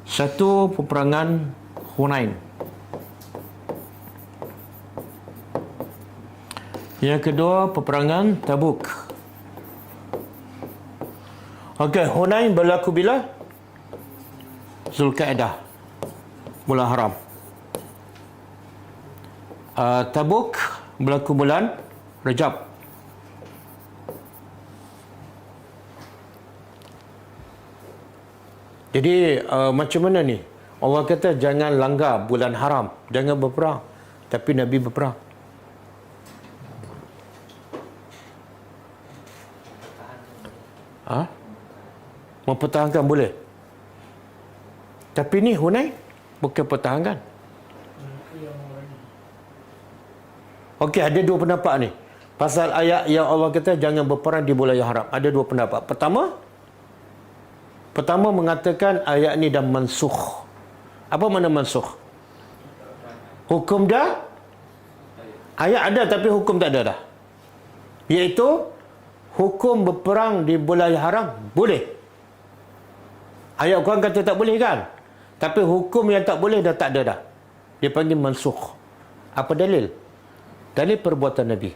Satu, peperangan Hunain. Yang kedua, peperangan Tabuk. Okey, Hunain berlaku bila? Zulkaidah. Bulan haram. Tabuk berlaku bulan Rajab. Jadi macam mana ni? Allah kata jangan langgar bulan haram, jangan berperang. Tapi Nabi berperang. Ha? Mempertahankan boleh. Tapi ni Hunain bukan pertahankan. Okey, ada dua pendapat ni. Pasal ayat yang Allah kata jangan berperang di wilayah haram. Ada dua pendapat. Pertama mengatakan ayat ni dah mansukh. Apa makna mansukh? Hukum dah, ayat ada tapi hukum tak ada dah. Iaitu hukum berperang di wilayah haram boleh. Ayat Quran kata tak boleh kan? Tapi hukum yang tak boleh dah tak ada dah. Dia panggil mansukh. Apa dalil? Dalil perbuatan Nabi.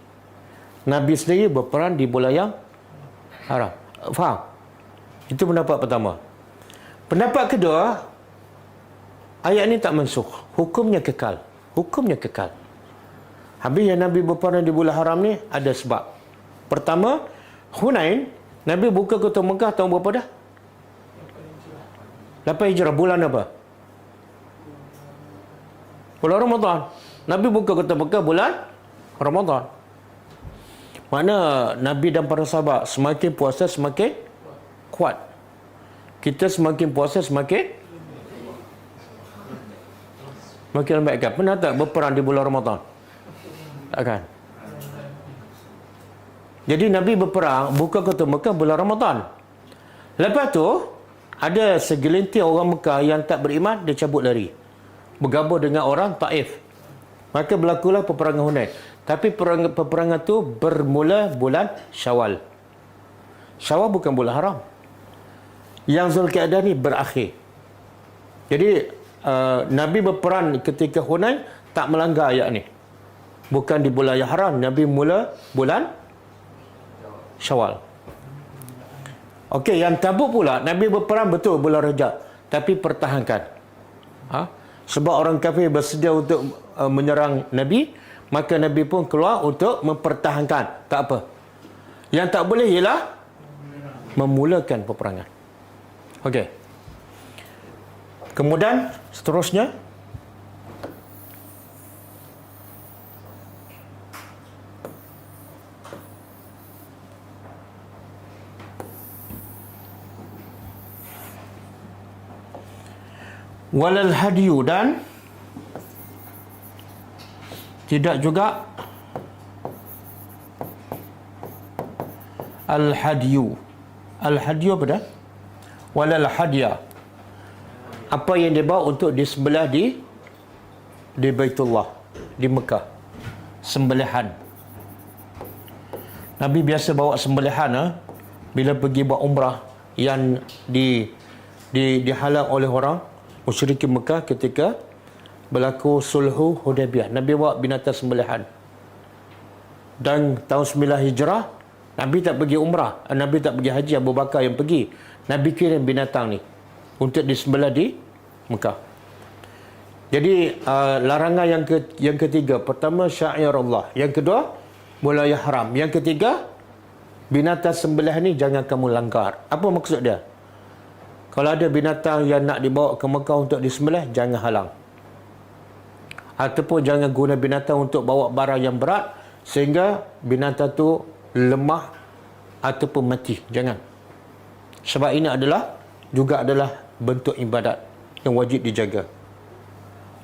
Nabi sendiri berperang di wilayah haram. Faham? Itu pendapat pertama. Pendapat kedua, ayat ni tak mansukh. Hukumnya kekal. Hukumnya kekal. Habis yang Nabi berperang di bulan haram ni ada sebab. Pertama, Hunain, Nabi buka kota Mekah tahun berapa dah? 8 Hijrah. Bulan apa? Bulan Ramadan. Nabi buka kota Mekah bulan Ramadan. Makna Nabi dan para sahabat semakin puasa semakin kuat. Kita semakin puasa semakin lambat kan? Pernah tak berperang di bulan Ramadan? Takkan. Jadi Nabi berperang buka kota Mekah bulan Ramadan. Lepas tu ada segelintir orang Mekah yang tak beriman, dia cabut lari. Bergabung dengan orang Taif. Maka berlakulah peperangan Hunain. Tapi peperangan tu bermula bulan Syawal. Syawal bukan bulan haram. Yang Zulkaidah ni berakhir. Jadi Nabi berperang ketika Hunain tak melanggar ayat ni. Bukan di bulan yang haram. Nabi mula bulan Syawal. Okey, yang Tabuk pula Nabi berperang betul bulan Rajab, tapi pertahankan. Sebab orang kafir bersedia untuk menyerang Nabi, Maka Nabi pun keluar untuk mempertahankan. Tak apa. Yang tak boleh ialah memulakan peperangan. Okey. Kemudian seterusnya, walal hadyu, dan tidak juga al-hadyu. Al-hadyu apa dah? Walal hadya. Apa yang dibawa untuk disembelih di Baitullah, di Mekah. Sembelihan. Nabi biasa bawa sembelihan bila pergi buat umrah yang dihalang oleh orang musyrikin Mekah ketika berlaku sulhu Hudaybiyah. Nabi bawa binatang sembelihan. Dan tahun 9 Hijrah, Nabi tak pergi umrah, Nabi tak pergi haji, Abu Bakar yang pergi. Nabi kirim binatang ni untuk disembelih di Mekah. Jadi larangan yang ketiga, pertama syair Allah, yang kedua wilayah haram, yang ketiga binatang sembelih ni jangan kamu langgar. Apa maksud dia? Kalau ada binatang yang nak dibawa ke Mekah untuk disembelih, jangan halang. Ataupun jangan guna binatang untuk bawa barang yang berat sehingga binatang tu lemah ataupun mati. Jangan. Sebab ini adalah bentuk ibadat yang wajib dijaga.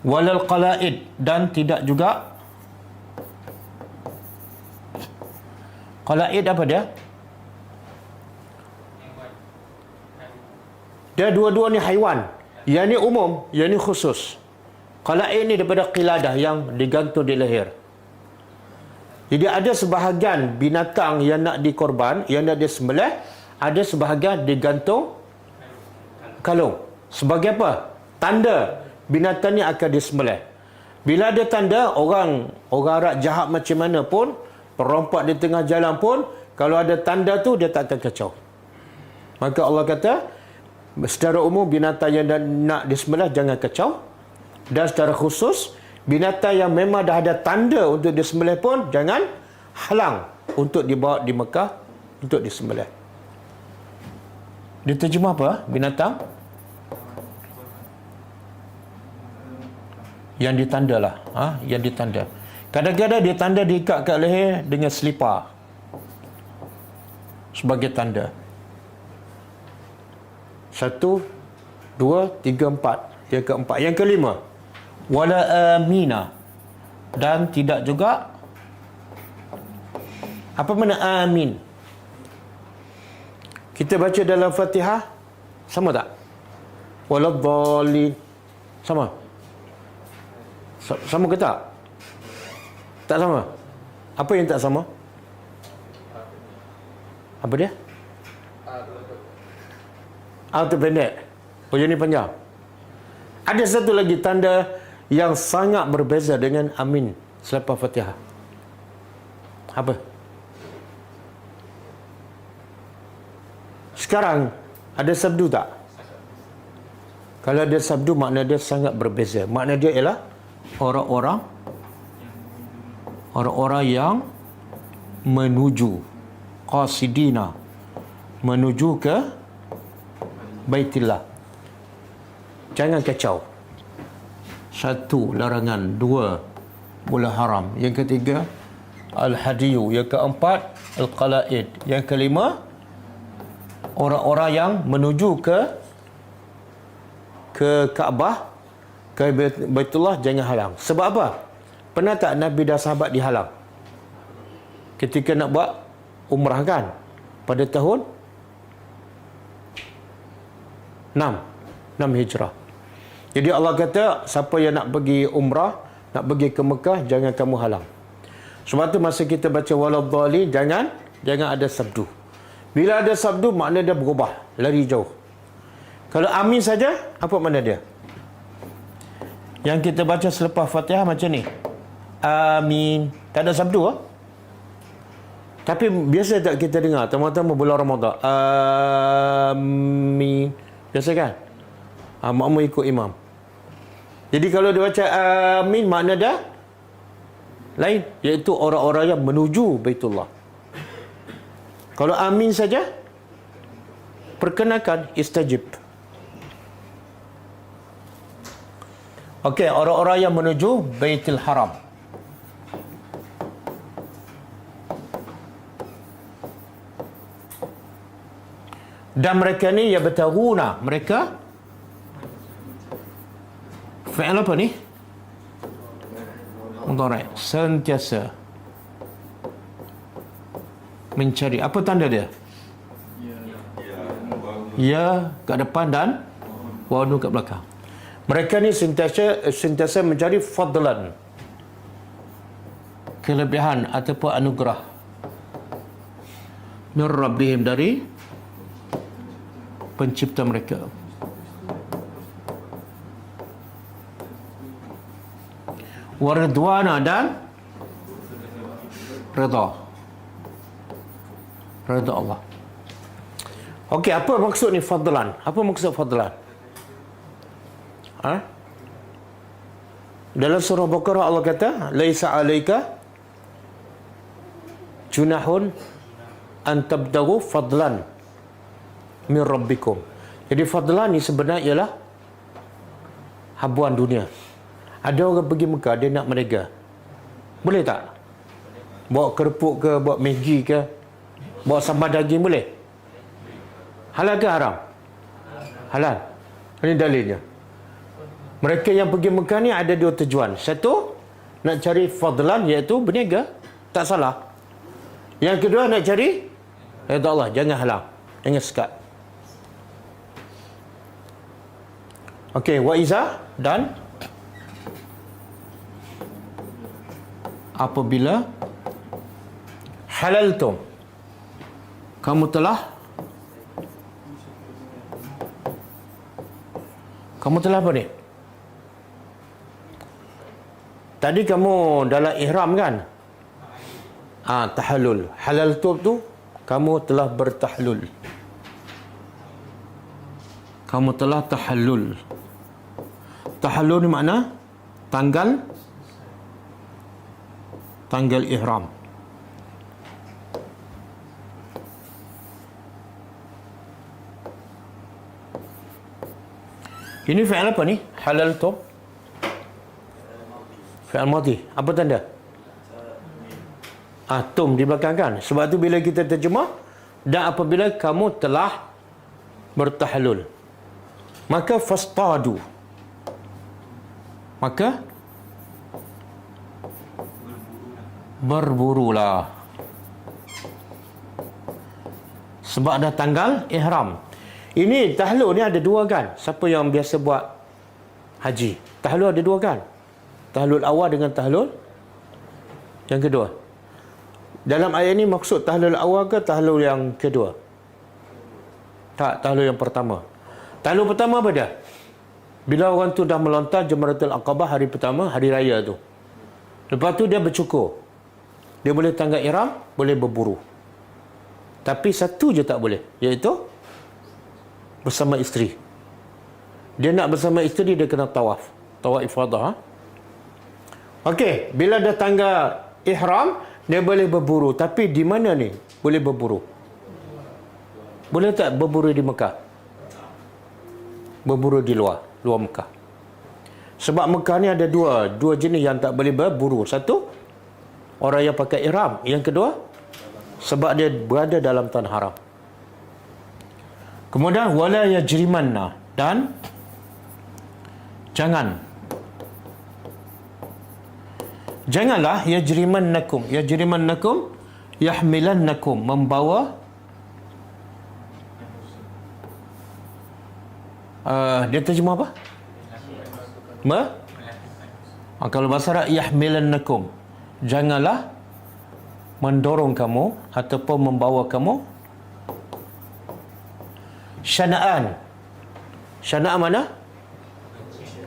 Walal qalaid, dan tidak juga qalaid. Apa dia? Dia dua-dua ni haiwan. Yang ni umum, yang ni khusus. Qalaid ni daripada qiladah yang digantung di leher. Jadi ada sebahagian binatang yang nak dikorban, yang nak disembelih, ada sebahagian digantung kalung. Sebagai apa? Tanda binatang ni akan disembelih. Bila ada tanda, orang Arab jahat macam mana pun, perompak di tengah jalan pun, kalau ada tanda tu dia tak akan kacau. Maka Allah kata, secara umum binatang yang nak disembelih jangan kacau. Dan secara khusus, binatang yang memang dah ada tanda untuk disembelih pun jangan halang untuk dibawa di Mekah untuk disembelih. Diterjemah apa? Binatang yang ditanda lah. Yang ditanda. Kadang-kadang dia tanda diikat kat leher dengan selipar sebagai tanda. 1, 2, 3, 4. Yang keempat. Yang kelima, wala amina, dan tidak juga apa mana amin. Kita baca dalam Fatihah sama tak? Waladhdallin sama? Sama ke tak? Tak sama. Apa yang tak sama? Apa dia? Tu pendek. Oh, yang ni panjang. Ada satu lagi tanda yang sangat berbeza dengan amin selepas Fatihah. Apa? Sekarang ada sabdu tak? Kalau ada sabdu, makna dia sangat berbeza. Makna dia ialah orang-orang yang menuju qasidina, menuju ke Baitillah. Jangan kacau. 1, larangan. 2, bola haram. Yang ketiga, al-hadiyu. Yang keempat, al-qalaid. Yang kelima, orang-orang yang menuju ke Kaabah, ke Baitullah, jangan halang. Sebab apa? Pernah tak Nabi dan sahabat dihalang ketika nak buat umrah kan? Pada tahun 6 Hijrah. Jadi Allah kata, siapa yang nak pergi umrah, nak pergi ke Mekah, jangan kamu halang. Sebab tu masa kita baca waladhdallin, jangan ada sabdu. Bila ada sabdu, makna dia berubah, lari jauh. Kalau amin saja, apa makna dia? Yang kita baca selepas Fatihah macam ni. Amin. Tak ada sabdu ah. Tapi biasa tak kita dengar, terutama bulan Ramadan. Amin. Biasa kan? Makmum ikut imam. Jadi kalau dia baca amin, makna dia lain, iaitu orang-orang yang menuju Baitullah. Kalau amin saja, perkenakan istajib. Okey, orang-orang yang menuju Baitul Haram. Dan mereka ni yabtaghuna, mereka fi'il apa ni? Mudhari', sentiasa mencari. Apa tanda dia? Ya kat depan dan wanu kat belakang. Mereka ni sentiasa mencari fadlan, kelebihan ataupun anugerah min rabbihim, dari pencipta mereka. Waridwana, dan redha Allah. Okey, apa maksud ni fadlan? Apa maksud fadlan? Dalam surah Baqarah Allah kata, laisa alaika junahun an tabtaghu fadlan min rabbikum. Jadi fadlan ni sebenarnya ialah habuan dunia. Ada orang pergi Mekah, dia nak meniaga. Boleh tak? Bawa kerupuk ke, bawa Maggi ke, bawa sambal daging, boleh? Halal ke haram? Halal. Ini dalilnya. Mereka yang pergi Mekah ni ada dua tujuan. Satu, nak cari fadlan, iaitu berniaga. Tak salah. Yang kedua, nak cari redha Allah. Jangan halang, jangan sekat. Okey, wa iza, dan apabila halaltum, kamu telah apa ni? Tadi kamu dalam ihram kan? Tahallul. Halaltum tu kamu telah bertahlul. Kamu telah tahallul. Tahallul ni makna tanggal ihram. Ini fi'il apa ni? Halaltum. Fi'il madhi. Apa tanda? Tum di belakang kan? Sebab tu bila kita terjemah, dan apabila kamu telah bertahlul, maka fastadu, maka berburulah. Sebab dah tanggal ihram. Ini tahlul ni ada dua kan? Siapa yang biasa buat haji? Tahlul ada dua kan? Tahlul awal dengan tahlul yang kedua. Dalam ayat ni maksud tahlul awal ke tahlul yang kedua? Tak, tahlul yang pertama. Tahlul pertama apa dia? Bila orang tu dah melontar Jamratul Aqabah hari pertama, hari raya tu. Lepas tu dia bercukur. Dia boleh tanggal ihram, boleh berburu. Tapi satu je tak boleh, iaitu bersama isteri. Dia nak bersama isteri, dia kena tawaf. Tawaf ifadah. Okey, bila dah tanggal ihram, dia boleh berburu. Tapi di mana ni boleh berburu? Boleh tak berburu di Mekah? Berburu di luar Mekah. Sebab Mekah ni ada dua jenis yang tak boleh berburu. Satu, orang yang pakai ihram. Yang kedua, sebab dia berada dalam tanah haram. Kemudian wala yajrimanna, dan janganlah yajrimannakum yahmilannakum, membawa dia terjemah apa? Kalau bahasa Arab, yahmilannakum, janganlah mendorong kamu ataupun membawa kamu syana'an. Syana'an mana?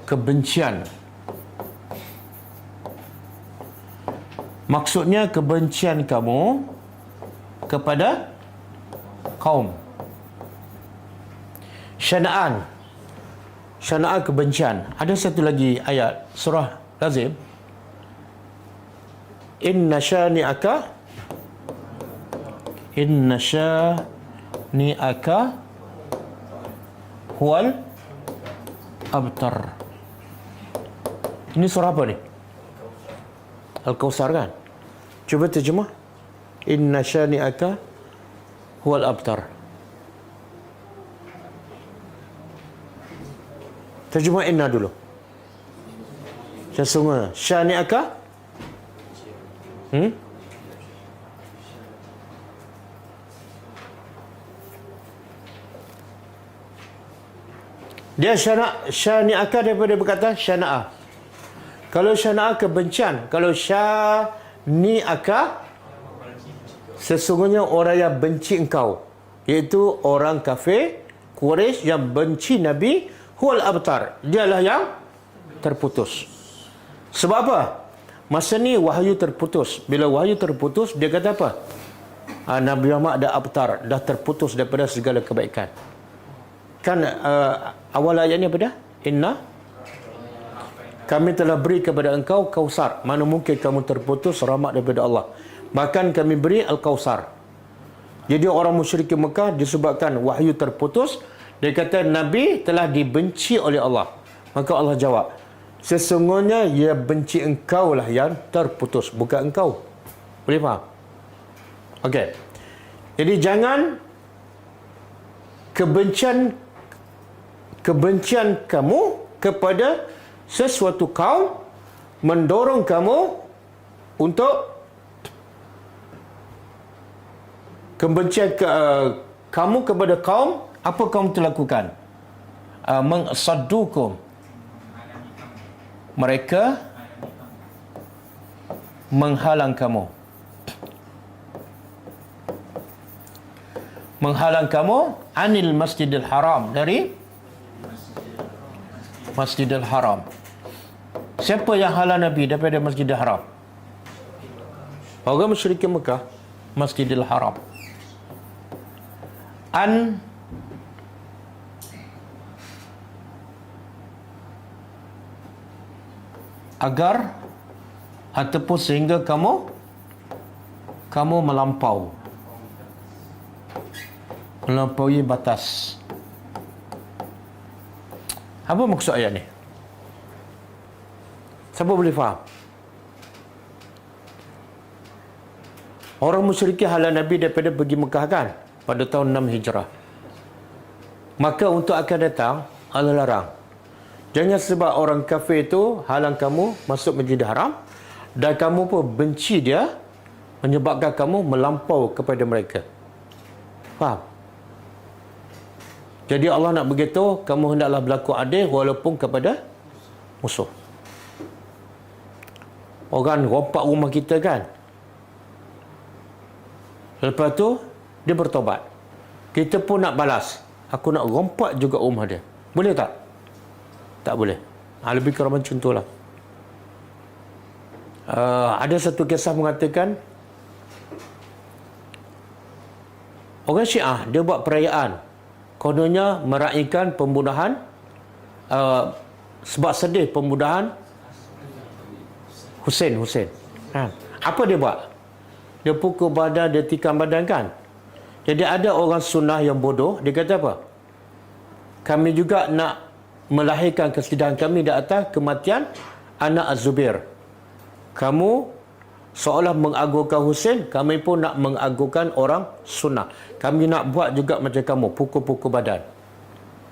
Kebencian. Maksudnya kebencian kamu kepada kaum. Syana'an kebencian. Ada satu lagi ayat surah Lazim, Inna syani'aka huwal abtar. Ini surah apa ni? Al-Kautsar kan? Cuba terjemah. Inna syani'aka huwal abtar. Terjemah inna dulu. Sesungguhnya syani'aka dia syani'aka daripada berkata syana'a. Kalau syana'a kebencian, kalau syani'aka sesungguhnya orang yang benci engkau, iaitu orang kafir Quraisy yang benci Nabi, huwal abtar, dialah yang terputus. Sebab apa? Masa ni wahyu terputus. Bila wahyu terputus, dia kata apa? Nabi Muhammad dah abtar, dah terputus daripada segala kebaikan. Kan awal ayat ni apa dah? Inna kami telah beri kepada engkau Kautsar. Mana mungkin kamu terputus rahmat daripada Allah. Bahkan kami beri Al-Kautsar. Jadi orang musyrik Mekah disebabkan wahyu terputus, dia kata Nabi telah dibenci oleh Allah. Maka Allah jawab, sesungguhnya ia benci engkau lah yang terputus, bukan engkau. Boleh faham? Okey. Jadi jangan kebencian kamu kepada sesuatu kaum mendorong kamu untuk kebencian kamu kepada kaum, apa kaum terlakukan? Mengsaddukum, mereka menghalang kamu, anil masjidil haram, dari Masjidil Haram. Siapa yang halang Nabi daripada Masjidil Haram? Orang musyrik Mekah. Masjidil Haram. Agar ataupun sehingga kamu melampaui batas. Apa maksud ayat ni? Siapa boleh faham? Orang musyrikin halang Nabi daripada pergi Mekah kan? Pada tahun 6 Hijrah. Maka untuk akan datang, Allah larang. Jangan sebab orang kafir itu halang kamu masuk Masjidil Haram dan kamu pun benci dia, menyebabkan kamu melampau kepada mereka. Faham? Jadi Allah nak begitu, kamu hendaklah berlaku adil walaupun kepada musuh. Orang rompak rumah kita kan? Lepas tu, dia bertobat. Kita pun nak balas. Aku nak rompak juga rumah dia. Boleh tak? Tak boleh. Lebih kurang macam tu lah. Ada satu kisah mengatakan, orang Syiah, dia buat perayaan. Kononnya meraihkan pembunuhan, sebab sedih pembunuhan Hussein. Apa dia buat? Dia pukul badan, dia tikam badan kan? Jadi ada orang sunnah yang bodoh, dia kata apa? Kami juga nak melahirkan kesedihan kami di atas kematian anak Az-Zubair. Kamu seolah mengagungkan Hussein, kami pun nak mengagungkan orang sunnah. Kami nak buat juga macam kamu, pukul-pukul badan.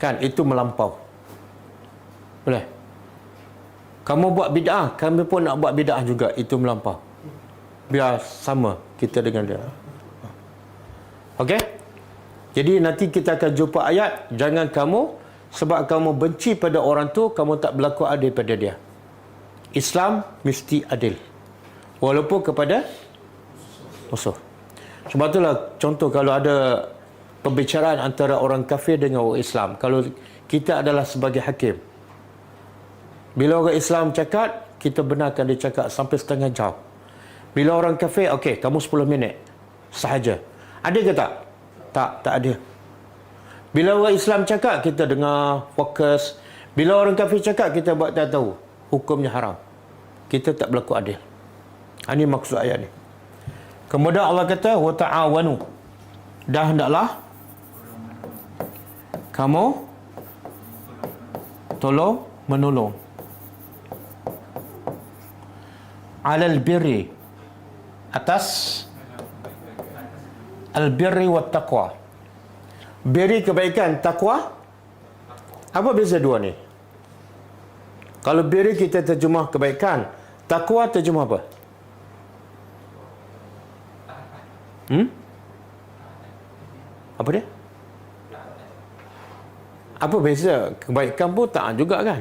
Kan, itu melampau. Boleh? Kamu buat bid'ah, kami pun nak buat bid'ah juga, itu melampau. Biar sama kita dengan dia. Okey? Jadi nanti kita akan jumpa ayat, jangan kamu, sebab kamu benci pada orang tu, kamu tak berlaku adil pada dia. Islam mesti adil. Walaupun kepada musuh. Sebab itulah contoh kalau ada pembicaraan antara orang kafir dengan orang Islam. Kalau kita adalah sebagai hakim. Bila orang Islam cakap, kita benarkan dia cakap sampai setengah jam. Bila orang kafir, okey, kamu 10 minit sahaja. Ada ke tak? Tak ada. Bila orang Islam cakap, kita dengar, fokus. Bila orang kafir cakap, kita buat tak tahu. Hukumnya haram. Kita tak berlaku adil. Ini maksud ayat ni. Kemudian Allah kata wa ta'awanu, dah hendaklah kamu tolong menolong alal birri, atas al birri wat taqwa. Birri kebaikan, takwa apa beza dua ni? Kalau birri kita terjemah kebaikan, takwa terjemah apa? Apa dia? Apa beza? Kebaikan pun tak juga kan?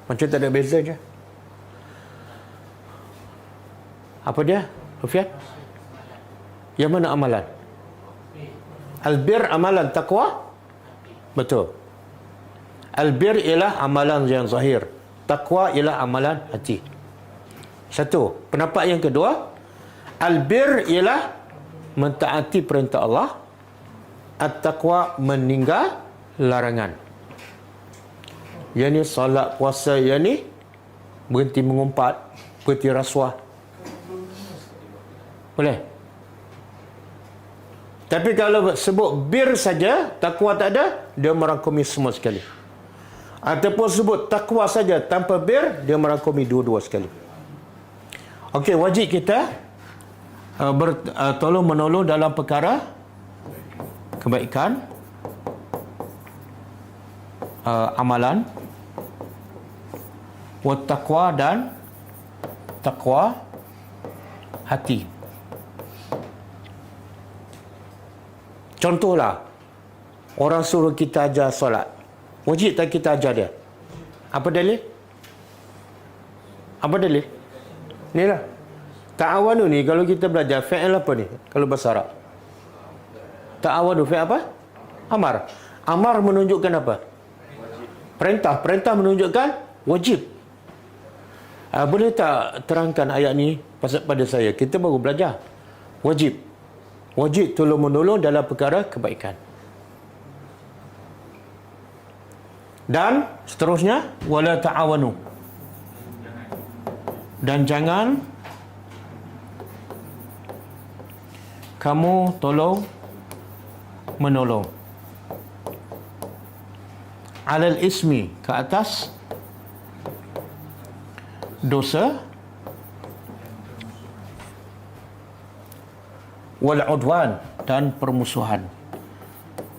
Macam tak ada beza je. Apa dia? Hufiat? Yang mana amalan? Albir amalan, takwa? Betul. Albir ialah amalan yang zahir. Takwa ialah amalan hati. Satu. Pendapat yang kedua, albir ialah mentaati perintah Allah, at-taqwa meninggal larangan. Yang ni solat, puasa, yang ni berhenti mengumpat, berhenti rasuah. Boleh? Tapi kalau sebut bir saja, takwa tak ada, dia merangkumi semua sekali. Ataupun sebut takwa saja tanpa bir, dia merangkumi dua-dua sekali. Okey, wajib kita tolong menolong dalam perkara kebaikan, amalan, wat taqwa dan takwa hati. Contohlah, orang suruh kita ajar solat, wajib tak kita ajar dia? Apa dalil? Apa dalil? Ni lah. Ta'awanu ni kalau kita belajar fi'il apa ni? Kalau bahasa Arab. Ta'awanu fi'il apa? Amar. Amar menunjukkan apa? Perintah. Perintah menunjukkan wajib. Boleh tak terangkan ayat ni pada saya? Kita baru belajar. Wajib. Wajib tolong-menolong dalam perkara kebaikan. Dan seterusnya, wala ta'awanu. Dan jangan kamu tolong menolong alal ismi, ke atas dosa, wal udwan, dan permusuhan.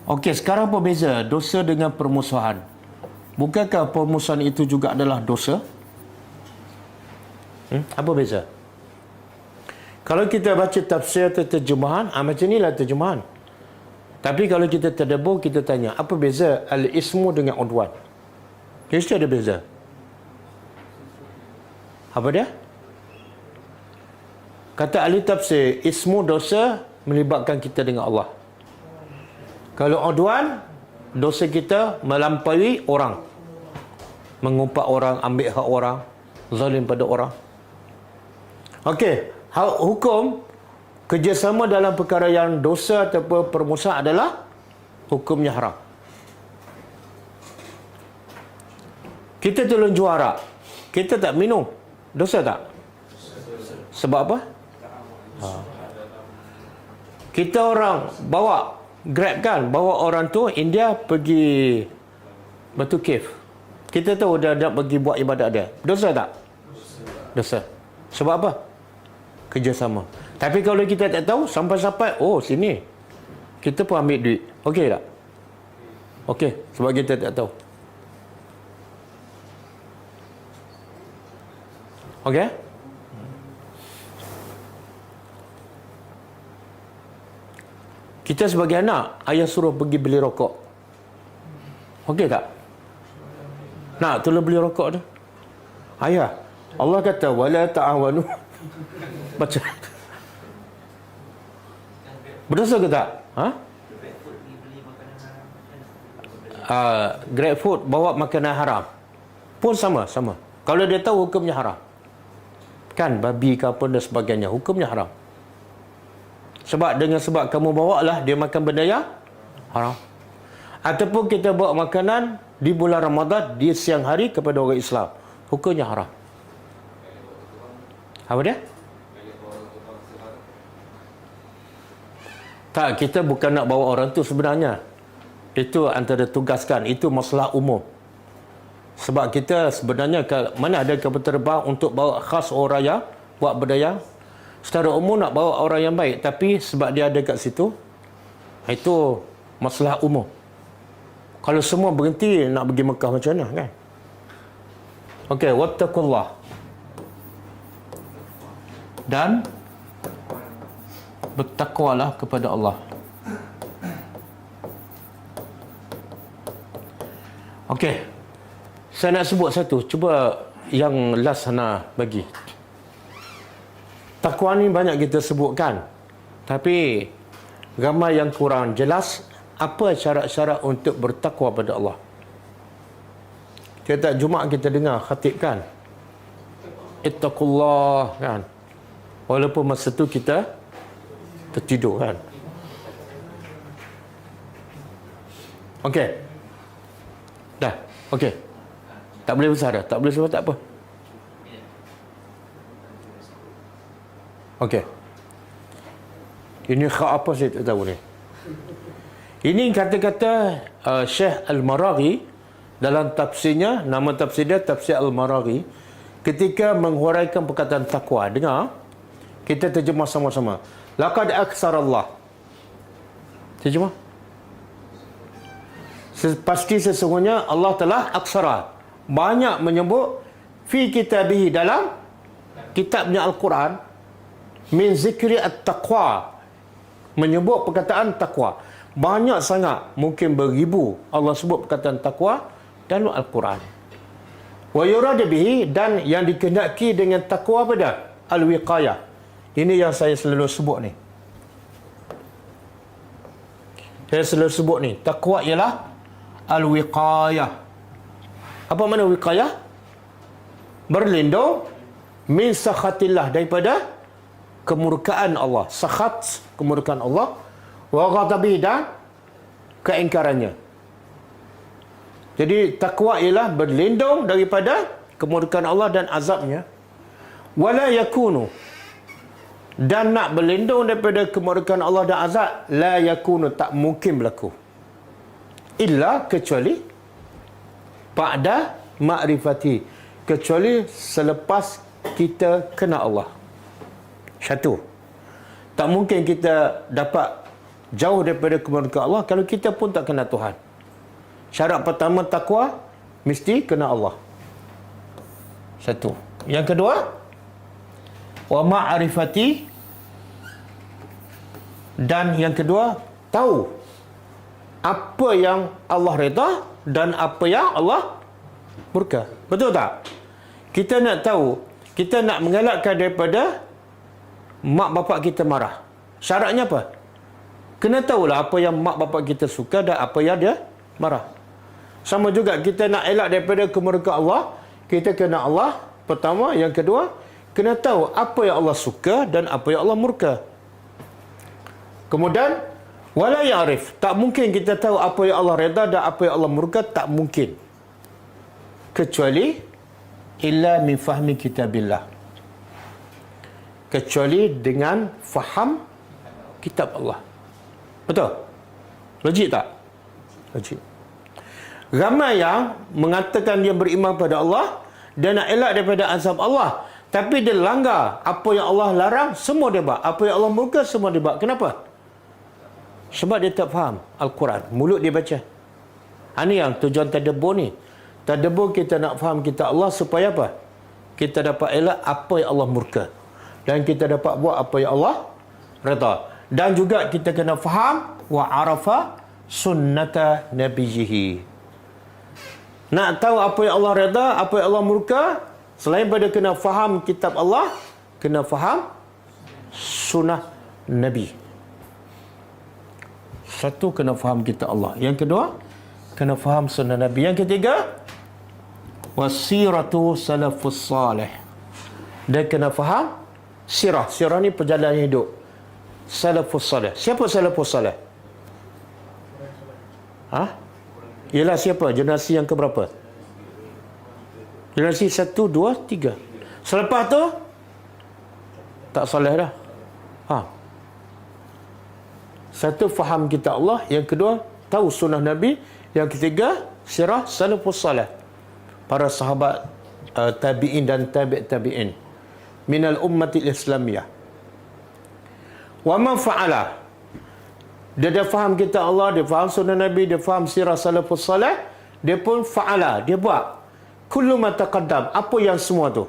Okey, sekarang apa beza dosa dengan permusuhan? Bukankah permusuhan itu juga adalah dosa? Apa beza? Kalau kita baca tafsir atau terjemahan, macam inilah terjemahan. Tapi kalau kita tadabbur, kita tanya, apa beza al-ismu dengan udwan? Mesti ada beza. Apa dia? Kata ahli tafsir, ismu dosa melibatkan kita dengan Allah. Kalau udwan, dosa kita melampaui orang. Mengumpat orang, ambil hak orang, zalim pada orang. Okey, hukum kerjasama dalam perkara yang dosa ataupun permusuhan adalah hukumnya haram. Kita tolong jual arak, kita tak minum, dosa tak? Sebab apa? Kita orang bawa Grab kan, bawa orang tu India pergi Batu Cave. Kita tahu dia nak pergi buat ibadat dia. Dosa tak? Dosa. Sebab apa? Kerjasama. Tapi kalau kita tak tahu, sampai-sampai, oh sini, kita pun ambil duit. Okey tak? Okey, sebab kita tak tahu. Okey? Kita sebagai anak, ayah suruh pergi beli rokok. Okey tak? Nak tolong beli rokok tu. Ayah, Allah kata, wala ta'awanu. Baca. Berdosa ke tak? Grab food bawa makanan haram pun sama. Kalau dia tahu hukumnya haram, kan babi ke apa dan sebagainya, hukumnya haram. Sebab kamu bawa lah dia makan benda yang haram. Ataupun kita bawa makanan di bulan Ramadan di siang hari kepada orang Islam, hukumnya haram. Apa dia? Tak, kita bukan nak bawa orang tu sebenarnya. Itu antara tugaskan. Itu masalah umum. Sebab kita sebenarnya mana ada kapal terbang untuk bawa khas orang raya, buat berdaya. Secara umum nak bawa orang yang baik. Tapi sebab dia ada kat situ, itu masalah umum. Kalau semua berhenti nak pergi Mekah macam mana kan? Okey, wattaqullah. Dan bertakwalah kepada Allah. Okey. Saya nak sebut satu. Cuba yang last sana bagi. Takwa ni banyak kita sebutkan. Tapi ramai yang kurang jelas apa syarat-syarat untuk bertakwa pada Allah. Kita Jumaat kita dengar khatib kan. Ittaqullah kan. Walaupun masa tu kita tertidur kan. Okey. Dah. Okey. Tak boleh besar dah. Tak boleh sebab tak apa. Okey. Ini khak apa saya tak tahu ni. Ini kata-kata Syekh Al-Maraghi dalam tafsirnya, nama tafsir dia Tafsir Al-Maraghi, ketika menghuraikan perkataan takwa. Dengar. Kita terjemah sama-sama. Laqad aksarallah. Terjemah. Pasti sesungguhnya Allah telah aksara. Banyak menyebut fi kitabihi dalam kitabnya Al-Quran min zikri at-taqwa. Menyebut perkataan takwa. Banyak sangat, mungkin beribu Allah sebut perkataan takwa dalam Al-Quran. Wa yurad bihi, dan yang dikehendaki dengan takwa pada al-wiqayah. Ini yang saya selalu sebut ni. Saya selalu sebut ni. Takwa ialah al-wiqayah. Apa makna wiqayah? Berlindung min sakhatillah, daripada kemurkaan Allah. Sakhat, kemurkaan Allah. Wa ghadabi, dan keingkarannya. Jadi takwa ialah berlindung daripada kemurkaan Allah dan azabnya. Wala yakunu, dan nak berlindung daripada kemurkaan Allah dan azab, la yakunu, tak mungkin berlaku, illa, kecuali ba'da ma'rifati, kecuali selepas kita kenal Allah. Satu, tak mungkin kita dapat jauh daripada kemurkaan Allah kalau kita pun tak kenal Tuhan. Syarat pertama takwa, mesti kenal Allah. Satu. Yang kedua, wa ma'rifati, dan yang kedua, tahu apa yang Allah redha dan apa yang Allah murka. Betul tak? Kita nak tahu, kita nak mengelakkan daripada mak bapak kita marah. Syaratnya apa? Kena tahulah apa yang mak bapak kita suka dan apa yang dia marah. Sama juga kita nak elak daripada kemurkaan Allah, kita kena Allah pertama, yang kedua kena tahu apa yang Allah suka dan apa yang Allah murka. Kemudian wala ya'rif, tak mungkin kita tahu apa yang Allah redha dan apa yang Allah murka, tak mungkin, kecuali illa min fahmi kitabillah, kecuali dengan faham kitab Allah. Betul? Logik tak? Logik. Ramai yang mengatakan dia beriman pada Allah dan nak elak daripada azab Allah, tapi dia langgar apa yang Allah larang, semua dia buat. Apa yang Allah murka, semua dia buat. Kenapa? Sebab dia tak faham Al-Quran. Mulut dia baca. Ini yang tujuan tadabbur ni. Tadabbur kita nak faham kitab Allah supaya apa? Kita dapat elak apa yang Allah murka. Dan kita dapat buat apa yang Allah redha. Dan juga kita kena faham wa arafa sunnata nabiyhi. Nak tahu apa yang Allah redha, apa yang Allah murka, selain pada kena faham kitab Allah, kena faham sunnah Nabi. Satu, kena faham kitab Allah. Yang kedua, kena faham sunnah Nabi. Yang ketiga, wasiratu salafus salih. Dia kena faham sirah. Sirah ni perjalanan hidup salafus salih. Siapa salafus salih? Ialah siapa? Generasi yang keberapa? Generasi 1, 2, 3. Selepas tu tak soleh dah. Satu, faham kitab Allah. Yang kedua, tahu sunnah Nabi. Yang ketiga, sirah salafus salih, para sahabat, tabi'in dan tabi'in minal ummatil islamiyah. Wa man fa'ala, dia dah faham kitab Allah, dia faham sunnah Nabi, dia faham sirah salafus salih, dia pun fa'ala, dia buat kullu ma taqaddam, apa yang semua tu.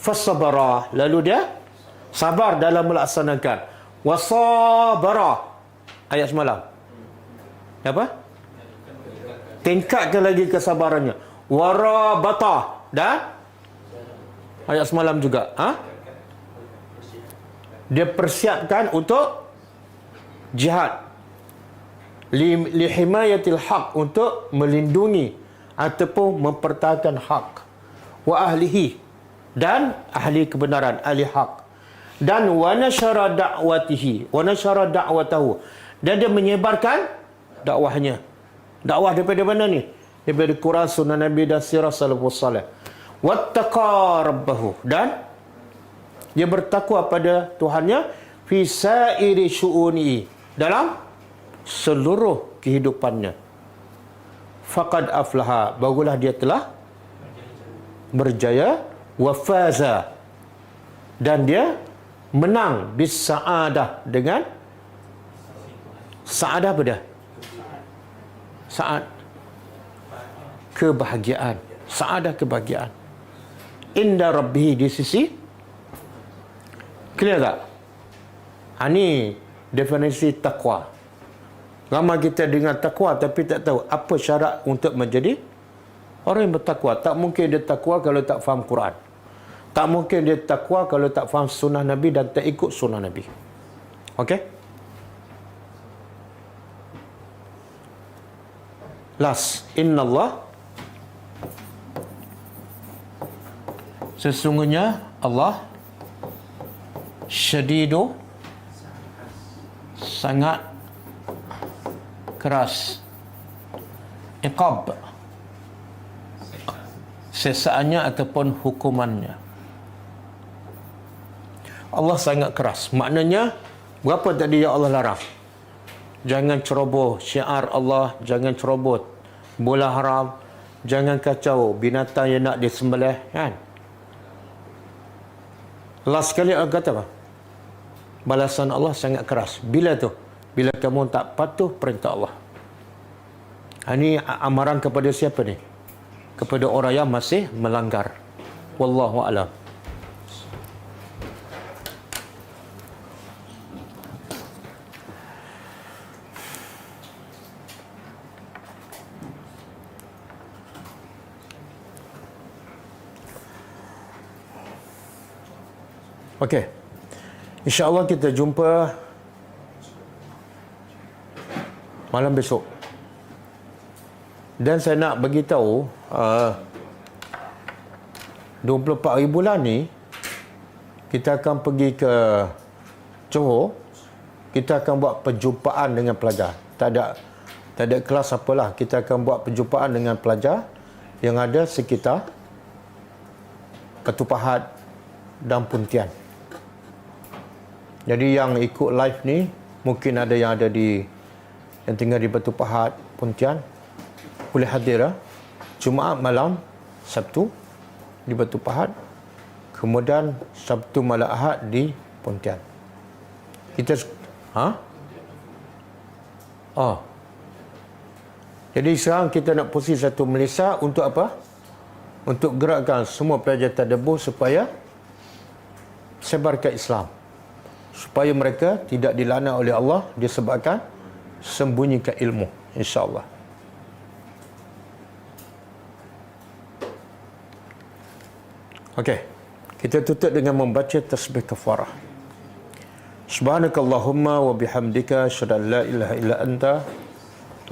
Fasabara, lalu dia sabar dalam melaksanakan. Wasabara, ayat semalam apa? Tingkatkan lagi kesabarannya. Warabata, dan ayat semalam juga, dia persiapkan untuk jihad, li himayatil haq, untuk melindungi ataupun mempertahankan hak, wa ahlihi, dan ahli kebenaran, ahli hak, dan wa nasyara da'watihi, wa nasyara da'watahu, dan dia menyebarkan dakwahnya. Dakwah daripada mana ni? Daripada Quran, sunnah Nabi dan sirah salafus salih. Wattaqa rabbahu, dan dia bertakwa pada Tuhannya, fi sa'iri syu'uni, dalam seluruh kehidupannya. Faqad aflaha, barulah dia telah berjaya. Wa faza, dan dia menang. Bis sa'adah, dengan sa'adah apa dia? Sa'ad, kebahagiaan. Sa'adah, kebahagiaan. Inda rabbihi, di sisi. Clear tak? Ini definisi takwa. Ramai kita dengar takwa tapi tak tahu apa syarat untuk menjadi orang yang bertakwa. Tak mungkin dia takwa kalau tak faham Quran. Tak mungkin dia takwa kalau tak faham sunnah Nabi dan tak ikut sunnah Nabi. Okey? Last, innallah, sesungguhnya Allah syadidu, sangat keras, iqab, sesaannya ataupun hukumannya. Allah sangat keras. Maknanya, berapa tadi yang Allah larang? Jangan ceroboh syiar Allah, jangan ceroboh bola haram, jangan kacau binatang yang nak disembelih, kan? Last sekali Allah kata apa? Balasan Allah sangat keras. Bila tu? Bila kamu tak patuh perintah Allah. Ini amaran kepada siapa ni? Kepada orang yang masih melanggar. Wallahu a'lam. Okey. InsyaAllah kita jumpa malam besok. Dan saya nak bagi tahu 24 hari bulan ni kita akan pergi ke Johor. Kita akan buat perjumpaan dengan pelajar. Tak ada kelas apalah. Kita akan buat perjumpaan dengan pelajar yang ada sekitar Batu Pahat dan Pontian. Jadi yang ikut live ni, mungkin ada yang tinggal di Batu Pahat, Pontian, boleh hadir Jumaat malam, Sabtu di Batu Pahat, kemudian Sabtu malam Ahad di Pontian. Kita Jadi sekarang kita nak posisi satu Malaysia untuk apa? Untuk gerakkan semua pelajar tadabbur supaya sebarkan Islam, supaya mereka tidak dilaknat oleh Allah disebabkan sembunyikan ilmu, insya-Allah. Okey, kita tutup dengan membaca tasbih kafarah. Subhanakallahumma wa bihamdika asyhadu an la ilaha illa anta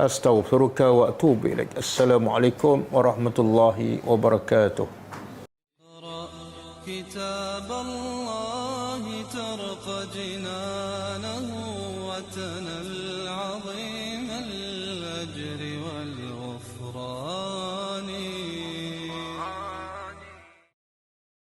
astaghfiruka wa atubu ilaik. Assalamualaikum warahmatullahi wabarakatuh. كتاب الله ترق جنانا